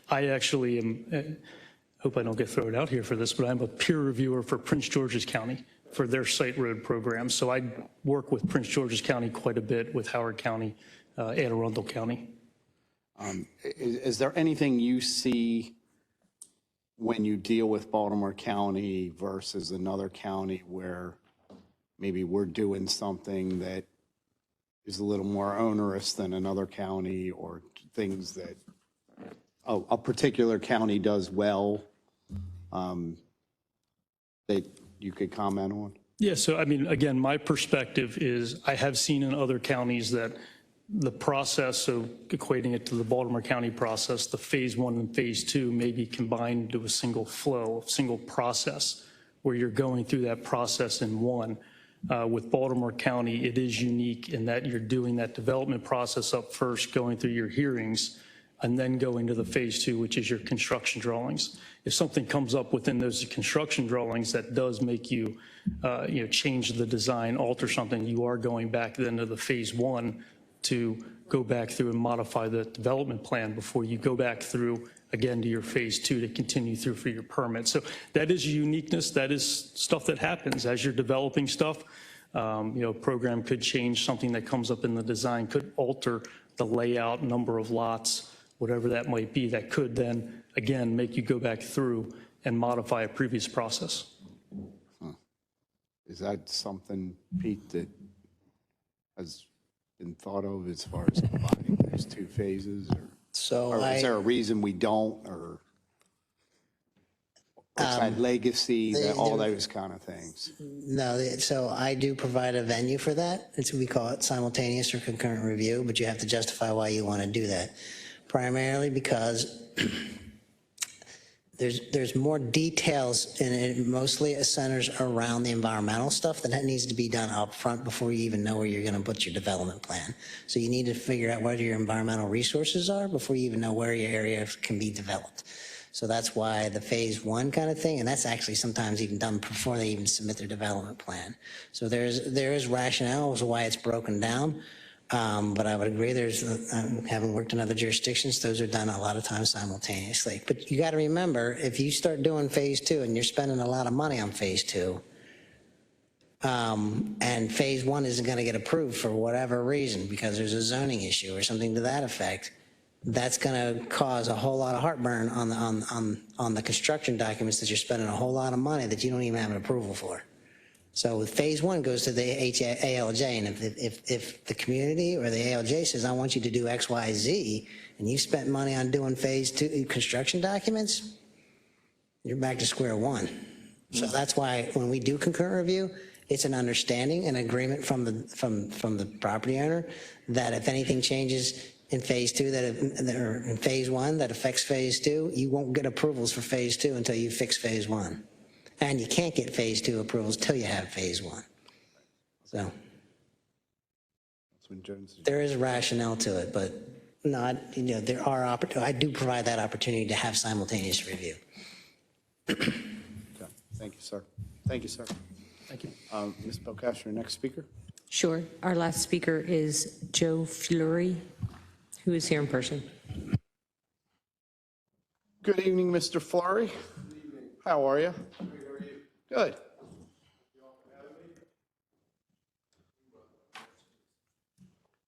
I actually am, hope I don't get thrown out here for this, but I'm a peer reviewer for Prince George's County for their site road program. So I work with Prince George's County quite a bit, with Howard County, Anne Arundel County. Is there anything you see when you deal with Baltimore County versus another county where maybe we're doing something that is a little more onerous than another county, or things that a particular county does well that you could comment on? Yeah, so again, my perspective is I have seen in other counties that the process, so equating it to the Baltimore County process, the phase 1 and phase 2 may be combined into a single flow, a single process, where you're going through that process in one. With Baltimore County, it is unique in that you're doing that development process up first, going through your hearings, and then going to the phase 2, which is your construction drawings. If something comes up within those construction drawings that does make you, change the design, alter something, you are going back then to the phase 1 to go back through and modify the development plan before you go back through again to your phase 2 to continue through for your permit. So that is a uniqueness. That is stuff that happens as you're developing stuff. Program could change, something that comes up in the design could alter the layout, number of lots, whatever that might be, that could then, again, make you go back through and modify a previous process. Is that something, Pete, that has been thought of as far as combining those two phases? Or is there a reason we don't, or is that legacy, all those kind of things? No, so I do provide a venue for that. We call it simultaneous or concurrent review, but you have to justify why you want to do that. Primarily because there's more details in it. Mostly it centers around the environmental stuff that needs to be done up front before you even know where you're going to put your development plan. So you need to figure out what your environmental resources are before you even know where your area can be developed. So that's why the phase 1 kind of thing, and that's actually sometimes even done before they even submit their development plan. So there is rationale as to why it's broken down. But I would agree, having worked in other jurisdictions, those are done a lot of times simultaneously. But you got to remember, if you start doing phase 2 and you're spending a lot of money on phase 2, and phase 1 isn't going to get approved for whatever reason because there's a zoning issue or something to that effect, that's going to cause a whole lot of heartburn on the construction documents that you're spending a whole lot of money that you don't even have an approval for. So phase 1 goes to the ALJ, and if the community or the ALJ says, I want you to do X, Y, Z, and you spent money on doing phase 2 construction documents, you're back to square one. So that's why when we do concurrent review, it's an understanding and agreement from the property owner that if anything changes in phase two or in phase one that affects phase two, you won't get approvals for phase two until you fix phase one. And you can't get phase two approvals till you have phase one. So there is rationale to it, but not, there are I do provide that opportunity to have simultaneous review. Okay. Thank you, sir. Thank you, sir. Thank you. Ms. Belkash, your next speaker. Sure. Our last speaker is Joe Fleury, who is here in person. Good evening, Mr. Fleury. How are you? Good.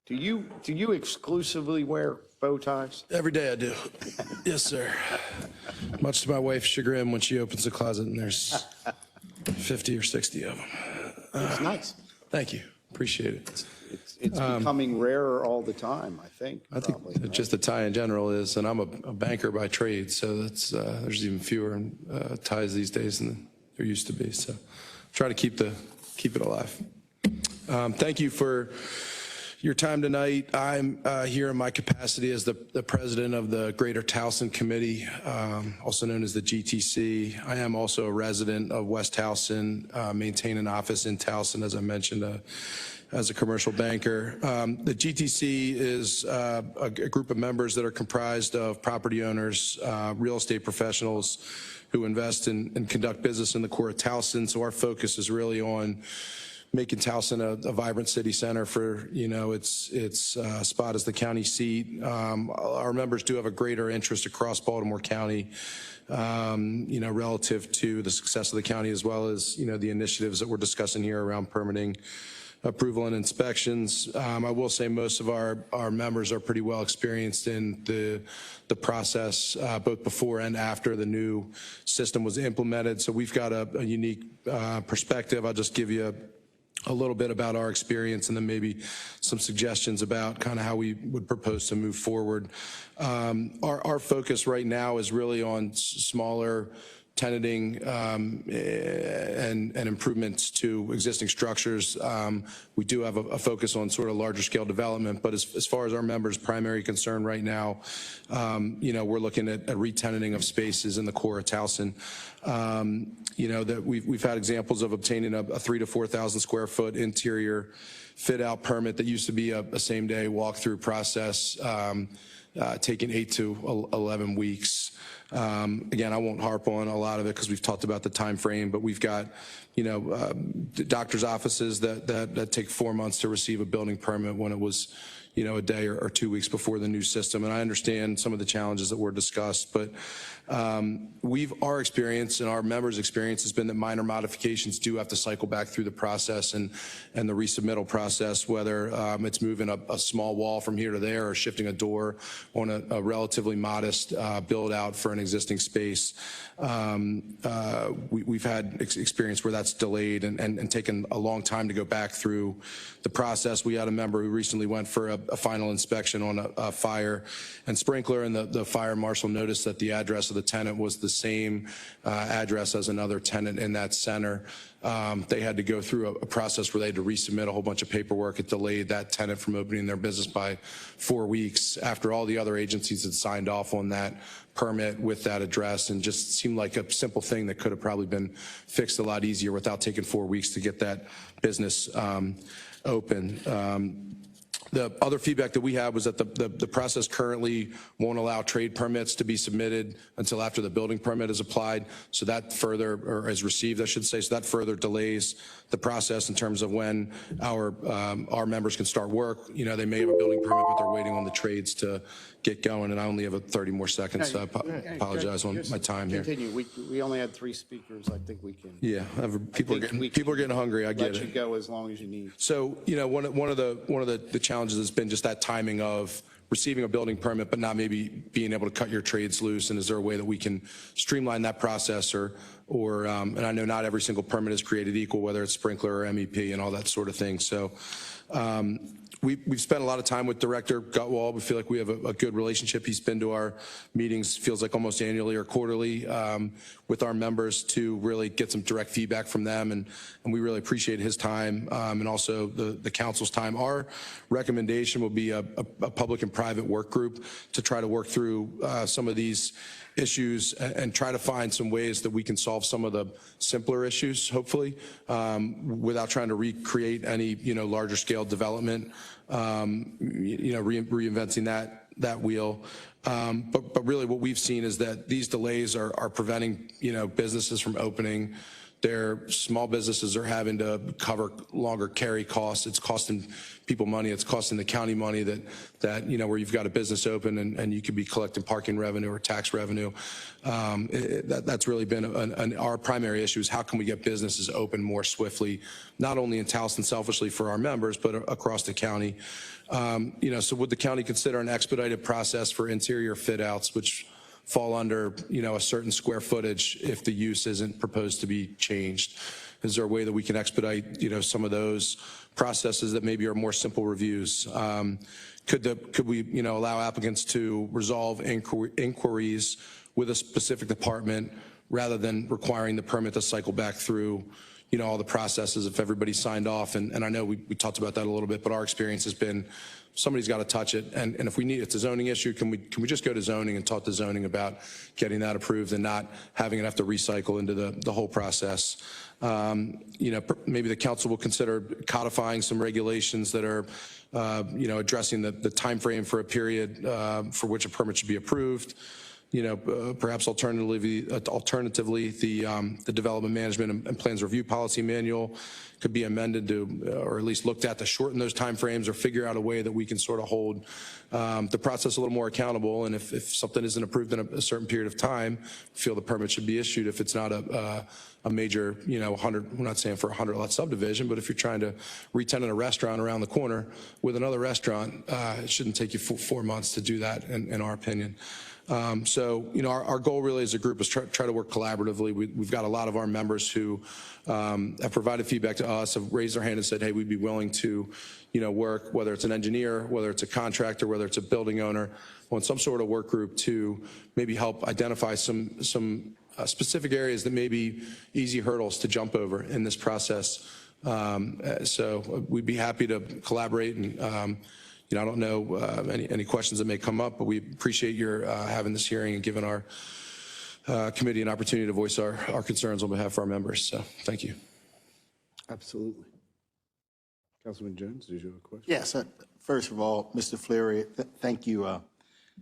Do you exclusively wear bow ties? Every day I do. Yes, sir. Much to my wife's chagrin when she opens the closet and there's 50 or 60 of them. It's nice. Thank you. Appreciate it. It's becoming rarer all the time, I think. I think probably, right? just the tie in general is, and I'm a banker by trade, so that's there's even fewer ties these days than there used to be. So try to keep it alive. Thank you for your time tonight. I'm here in my capacity as the president of the Greater Towson Committee, also known as the GTC. I am also a resident of West Towson, maintain an office in Towson, as I mentioned, as a commercial banker. The GTC is a group of members that are comprised of property owners, real estate professionals who invest and conduct business in the core of Towson. So our focus is really on making Towson a vibrant city center for, its spot as the county seat. Our members do have a greater interest across Baltimore County, relative to the success of the county, as well as, the initiatives that we're discussing here around permitting, approval, and inspections. I will say most of our members are pretty well experienced in the process, both before and after the new system was implemented. So we've got a unique perspective. I'll just give you a little bit about our experience and then maybe some suggestions about kind of how we would propose to move forward. Our focus right now is really on smaller tenanting and improvements to existing structures. We do have a focus on sort of larger scale development, but as far as our members' primary concern right now, we're looking at re-tenanting of spaces in the core of Towson. That we've had examples of obtaining a 3,000 to 4,000 square foot interior fit out permit that used to be a same day walkthrough process, taking 8 to 11 weeks. Again, I won't harp on a lot of it because we've talked about the time frame, but we've got, doctor's offices that take 4 months to receive a building permit when it was, a day or 2 weeks before the new system. And I understand some of the challenges that were discussed, but our experience and our members' experience has been that minor modifications do have to cycle back through the process and the resubmittal process, whether it's moving a small wall from here to there or shifting a door on a relatively modest build out for an existing space. We've had experience where that's delayed and taken a long time to go back through the process. We had a member who recently went for a final inspection on a fire and sprinkler, and the fire marshal noticed that the address of the tenant was the same address as another tenant in that center. They had to go through a process where they had to resubmit a whole bunch of paperwork. It delayed that tenant from opening their business by 4 weeks after all the other agencies had signed off on that permit with that address, and just seemed like a simple thing that could have probably been fixed a lot easier without taking 4 weeks to get that business open. The other feedback that we had was that the process currently won't allow trade permits to be submitted until after the building permit is applied. So that further, or is received, I should say, so that further delays the process in terms of when our members can start work. They may have a building permit, but they're waiting on the trades to get going. And I only have 30 more seconds, so I apologize on my time here. Continue. We only had 3 speakers. I think we can. Yeah, people are getting hungry. I get it. Let you go as long as you need. So, one of the challenges has been just that timing of receiving a building permit, but not maybe being able to cut your trades loose. And is there a way that we can streamline that process or and I know not every single permit is created equal, whether it's sprinkler or MEP and all that sort of thing. So we've spent a lot of time with Director Gutwald. We feel like we have a good relationship. He's been to our meetings, feels like almost annually or quarterly, with our members to really get some direct feedback from them. And we really appreciate his time and also the council's time. Our recommendation will be a public and private work group to try to work through some of these issues and try to find some ways that we can solve some of the simpler issues, hopefully, without trying to recreate any, larger scale development, reinventing that wheel. But really what we've seen is that these delays are preventing, businesses from opening. Their small businesses are having to cover longer carry costs. It's costing people money. It's costing the county money that where you've got a business open and you could be collecting parking revenue or tax revenue. That's really been our primary issue is how can we get businesses open more swiftly, not only in Towson selfishly for our members, but across the county. So would the county consider an expedited process for interior fit outs, which fall under, a certain square footage if the use isn't proposed to be changed? Is there a way that we can expedite, some of those processes that maybe are more simple reviews? Could we, allow applicants to resolve inquiries with a specific department rather than requiring the permit to cycle back through, all the processes if everybody signed off? And I know we talked about that a little bit, but our experience has been somebody's got to touch it. And if we need, it's a zoning issue, can we just go to zoning and talk to zoning about getting that approved and not having it have to recycle into the whole process? Maybe the council will consider codifying some regulations that are, addressing the time frame for a period for which a permit should be approved. Perhaps alternatively, the development management and plans review policy manual could be amended to, or at least looked at to shorten those timeframes or figure out a way that we can sort of hold the process a little more accountable. And if something isn't approved in a certain period of time, feel the permit should be issued. If it's not a major, 100, we're not saying for a 100-lot subdivision, but if you're trying to re-tenant a restaurant around the corner with another restaurant, it shouldn't take you 4 months to do that, in our opinion. So, our goal really as a group is try to work collaboratively. We've got a lot of our members who have provided feedback to us, have raised their hand and said, hey, we'd be willing to, work, whether it's an engineer, whether it's a contractor, whether it's a building owner, on some sort of work group to maybe help identify some specific areas that may be easy hurdles to jump over in this process. So we'd be happy to collaborate and, I don't know any questions that may come up, but we appreciate your having this hearing and giving our committee an opportunity to voice our concerns on behalf of our members. So thank you. Absolutely. Councilman Jones, did you have a question? Yes. First of all, Mr. Fleury, thank you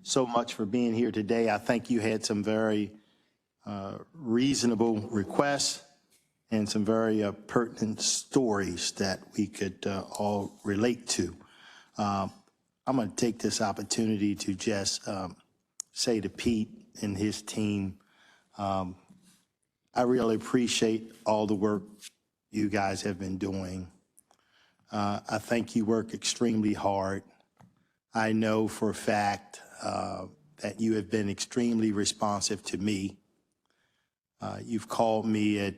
so much for being here today. I think you had some very reasonable requests and some very pertinent stories that we could all relate to. I'm going to take this opportunity to just say to Pete and his team, I really appreciate all the work you guys have been doing. I think you work extremely hard. I know for a fact that you have been extremely responsive to me. You've called me at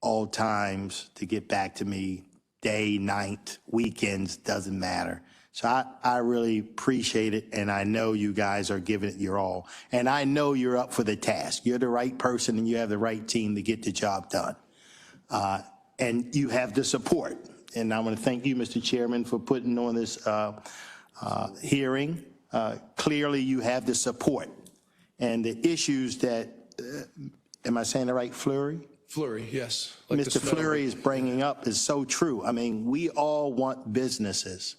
all times to get back to me, day, night, weekends, doesn't matter. So I really appreciate it, and I know you guys are giving it your all. And I know you're up for the task. You're the right person, and you have the right team to get the job done. And you have the support. And I want to thank you, Mr. Chairman, for putting on this hearing. Clearly, you have the support. And the issues that, am I saying the right, Fleury? Fleury, yes. Mr. Fleury is bringing up is so true. I mean, we all want businesses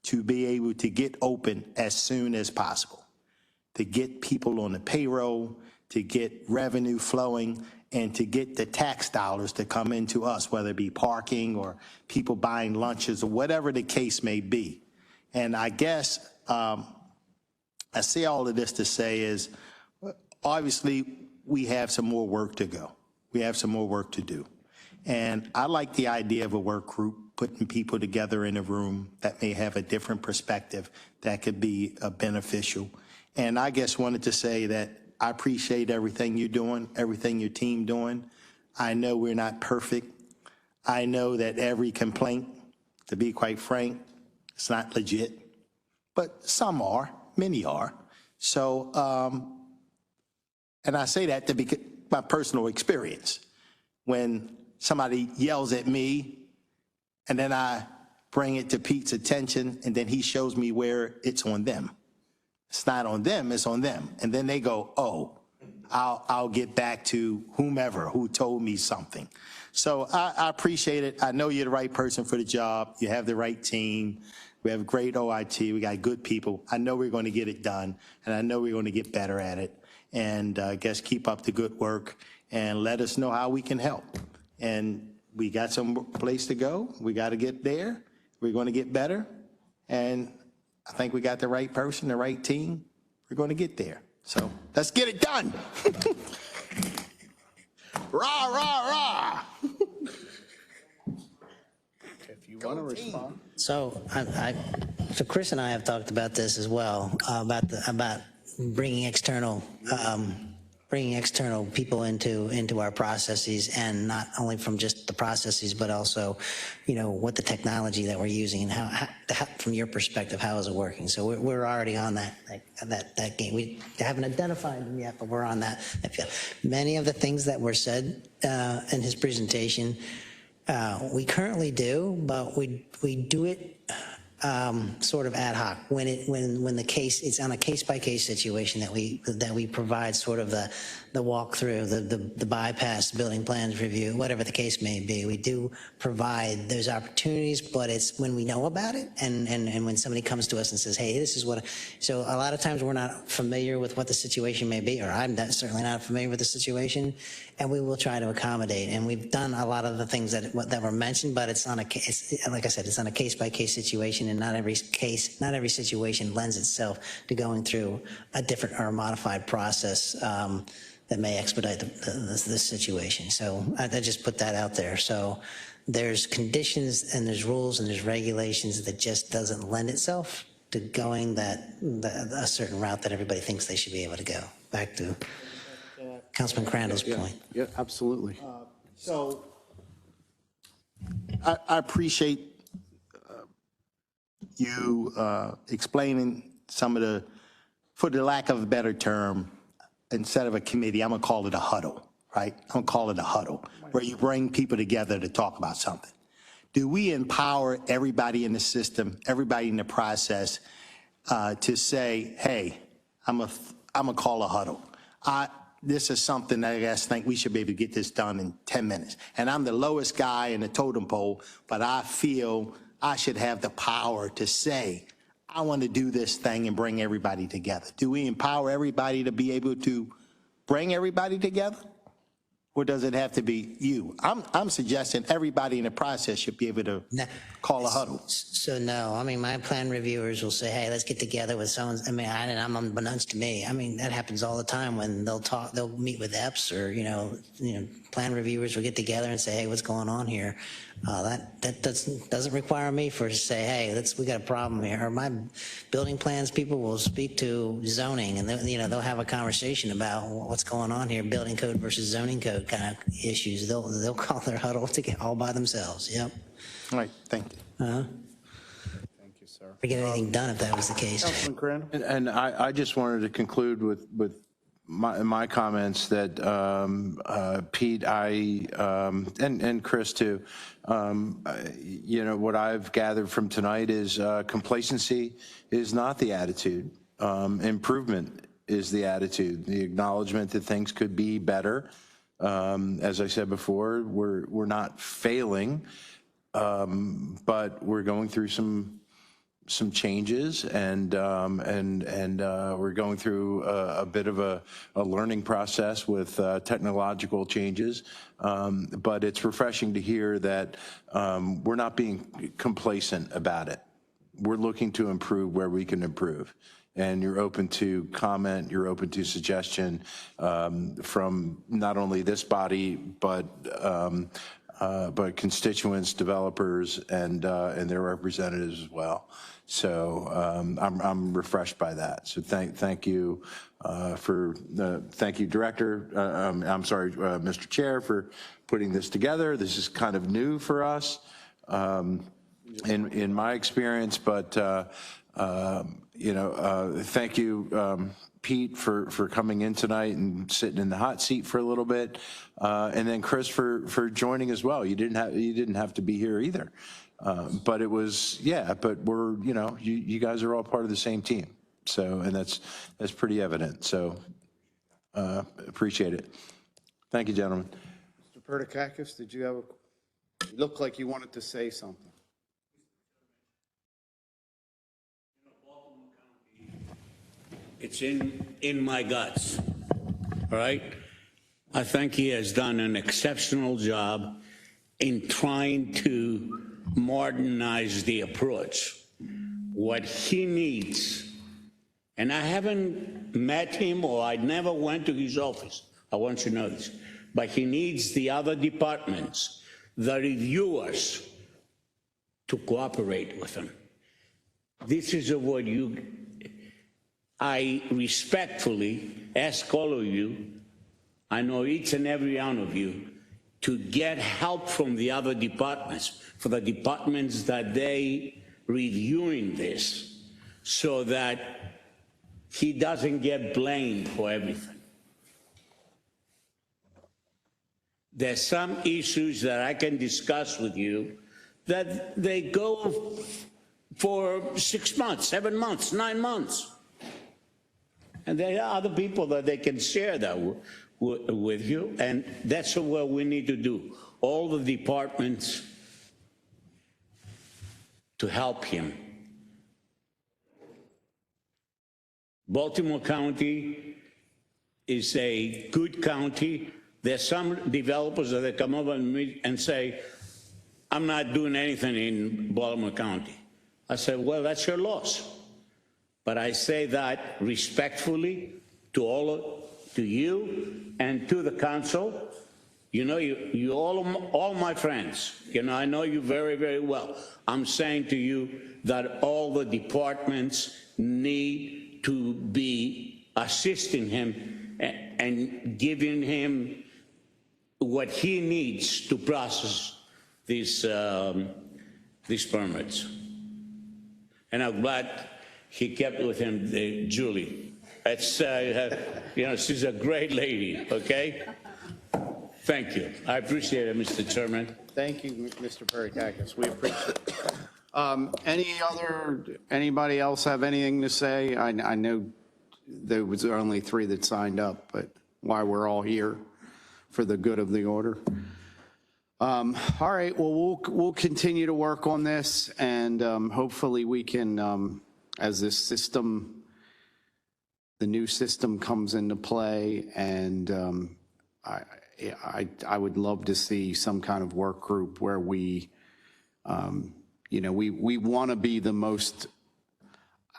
to be able to get open as soon as possible, to get people on the payroll, to get revenue flowing, and to get the tax dollars to come into us, whether it be parking or people buying lunches or whatever the case may be. And I guess I say all of this to say is, obviously, we have some more work to go. We have some more work to do. And I like the idea of a work group, putting people together in a room that may have a different perspective that could be beneficial. And I guess wanted to say that I appreciate everything you're doing, everything your team doing. I know we're not perfect. I know that every complaint, to be quite frank, it's not legit, but some are, many are. So, and I say that to be my personal experience. When somebody yells at me and then I bring it to Pete's attention and then he shows me where it's on them. It's not on them, it's on them. And then they go, oh, I'll get back to whomever who told me something. So I appreciate it. I know you're the right person for the job. You have the right team. We have great OIT. We got good people. I know we're going to get it done, and I know we're going to get better at it. And I guess keep up the good work and let us know how we can help. And we got some place to go. We got to get there. We're going to get better. And I think we got the right person, the right team. We're going to get there. So let's get it done. Rah, rah, rah. If you want to respond. So so Chris and I have talked about this as well, about bringing external people into our processes, and not only from just the processes, but also, what the technology that we're using and how from your perspective, how is it working? So we're already on that game. We haven't identified them yet, but we're on that field. Many of the things that were said in his presentation, we currently do, but we do it sort of ad hoc when the case, it's on a case-by-case situation that we provide sort of the walkthrough, the bypass, building plans review, whatever the case may be. We do provide those opportunities, but it's when we know about it and when somebody comes to us and says, hey, this is what, so a lot of times we're not familiar with what the situation may be, or I'm certainly not familiar with the situation, and we will try to accommodate. And we've done a lot of the things that were mentioned, but it's on a case, like I said, it's on a case-by-case situation, and not every situation lends itself to going through a different or a modified process that may expedite this situation. So I just put that out there. So there's conditions and there's rules and there's regulations that just doesn't lend itself to going a certain route that everybody thinks they should be able to go. Back to Councilman Crandall's point. Yeah, absolutely. So I appreciate you explaining some of the, for the lack of a better term, instead of a committee, I'm gonna call it a huddle, right? I'm gonna call it a huddle, where you bring people together to talk about something. Do we empower everybody in the system, everybody in the process to say, hey, I'm gonna call a huddle. This is something that I guess think we should be able to get this done in 10 minutes. And I'm the lowest guy in the totem pole, but I feel I should have the power to say, I want to do this thing and bring everybody together. Do we empower everybody to be able to bring everybody together? Or does it have to be you? I'm suggesting everybody in the process should be able to call a huddle. So no, I mean, my plan reviewers will say, hey, let's get together with someone. I mean, I'm unbeknownst to me. I mean, that happens all the time when they'll meet with EPS or, plan reviewers will get together and say, hey, what's going on here? That doesn't require me to say, hey, we got a problem here. Or my building plans people will speak to zoning, and they'll have a conversation about what's going on here, building code versus zoning code kind of issues. They'll call their huddle to get all by themselves. Yep. All right, thank you. Thank you, sir. We get anything done if that was the case. Councilman Crandall? And I just wanted to conclude with my comments that Pete, and Chris too, what I've gathered from tonight is complacency is not the attitude. Improvement is the attitude, the acknowledgement that things could be better. As I said before, we're not failing, but we're going through some changes, and we're going through a bit of a learning process with technological changes. But it's refreshing to hear that we're not being complacent about it. We're looking to improve where we can improve. And you're open to comment, you're open to suggestion from not only this body, but but constituents, developers, and their representatives as well. So I'm refreshed by that. So thank you thank you, Director. I'm sorry, Mr. Chair, for putting this together. This is kind of new for us in my experience, but thank you, Pete, for coming in tonight and sitting in the hot seat for a little bit, and then Chris for joining as well. You didn't have to be here either, but it was But we're you guys are all part of the same team, so and that's pretty evident. So appreciate it. Thank you, gentlemen. Mr. Pertikakis, did you have you looked like you wanted to say something. It's in my guts, all right? I think he has done an exceptional job in trying to modernize the approach. What he needs, and I haven't met him or I never went to his office, I want you to know this, but he needs the other departments, the reviewers, to cooperate with him. This is what I respectfully ask all of you, I know each and every one of you, to get help from the other departments, for the departments that they reviewing this, so that he doesn't get blamed for everything. There's some issues that I can discuss with you that they go for 6 months, 7 months, 9 months. And there are other people that they can share that with you, and that's what we need to do. All the departments to help him. Baltimore County is a good county. There's some developers that they come over and say, I'm not doing anything in Baltimore County. I said, well, that's your loss. But I say that respectfully to you and to the council. You know, you all my friends. You know, I know you very, very well. I'm saying to you that all the departments need to be assisting him and giving him what he needs to process these permits. And I'm glad he kept with him Julie. It's, you know, she's a great lady, okay? Thank you. I appreciate it, Mr. Chairman. Thank you, Mr. Pertikakis. We appreciate it. Anybody else have anything to say? I know there was only 3 that signed up, but why we're all here for the good of the order. All right, well, we'll continue to work on this, and hopefully we can, as this system, the new system comes into play, and I would love to see some kind of work group where we, you know, we want to be the most,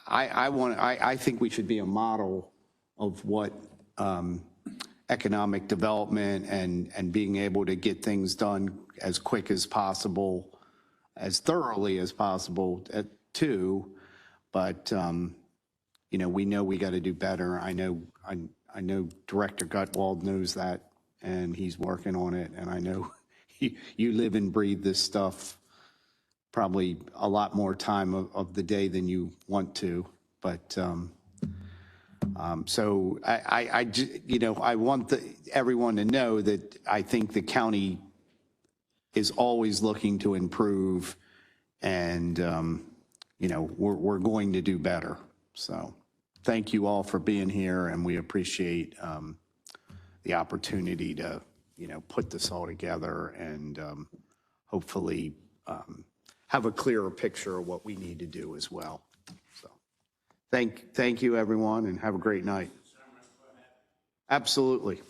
I think we should be a model of what economic development and being able to get things done as quick as possible, as thoroughly as possible too. But, you know, we got to do better. I know Director Gutwald knows that, and he's working on it. And I know you live and breathe this stuff probably a lot more time of the day than you want to. But so you know, I want everyone to know that I think the county is always looking to improve, and you know, we're going to do better. So thank you all for being here, and we appreciate the opportunity to, you know, put this all together and hopefully have a clearer picture of what we need to do as well. So thank you, everyone, and have a great night. Absolutely.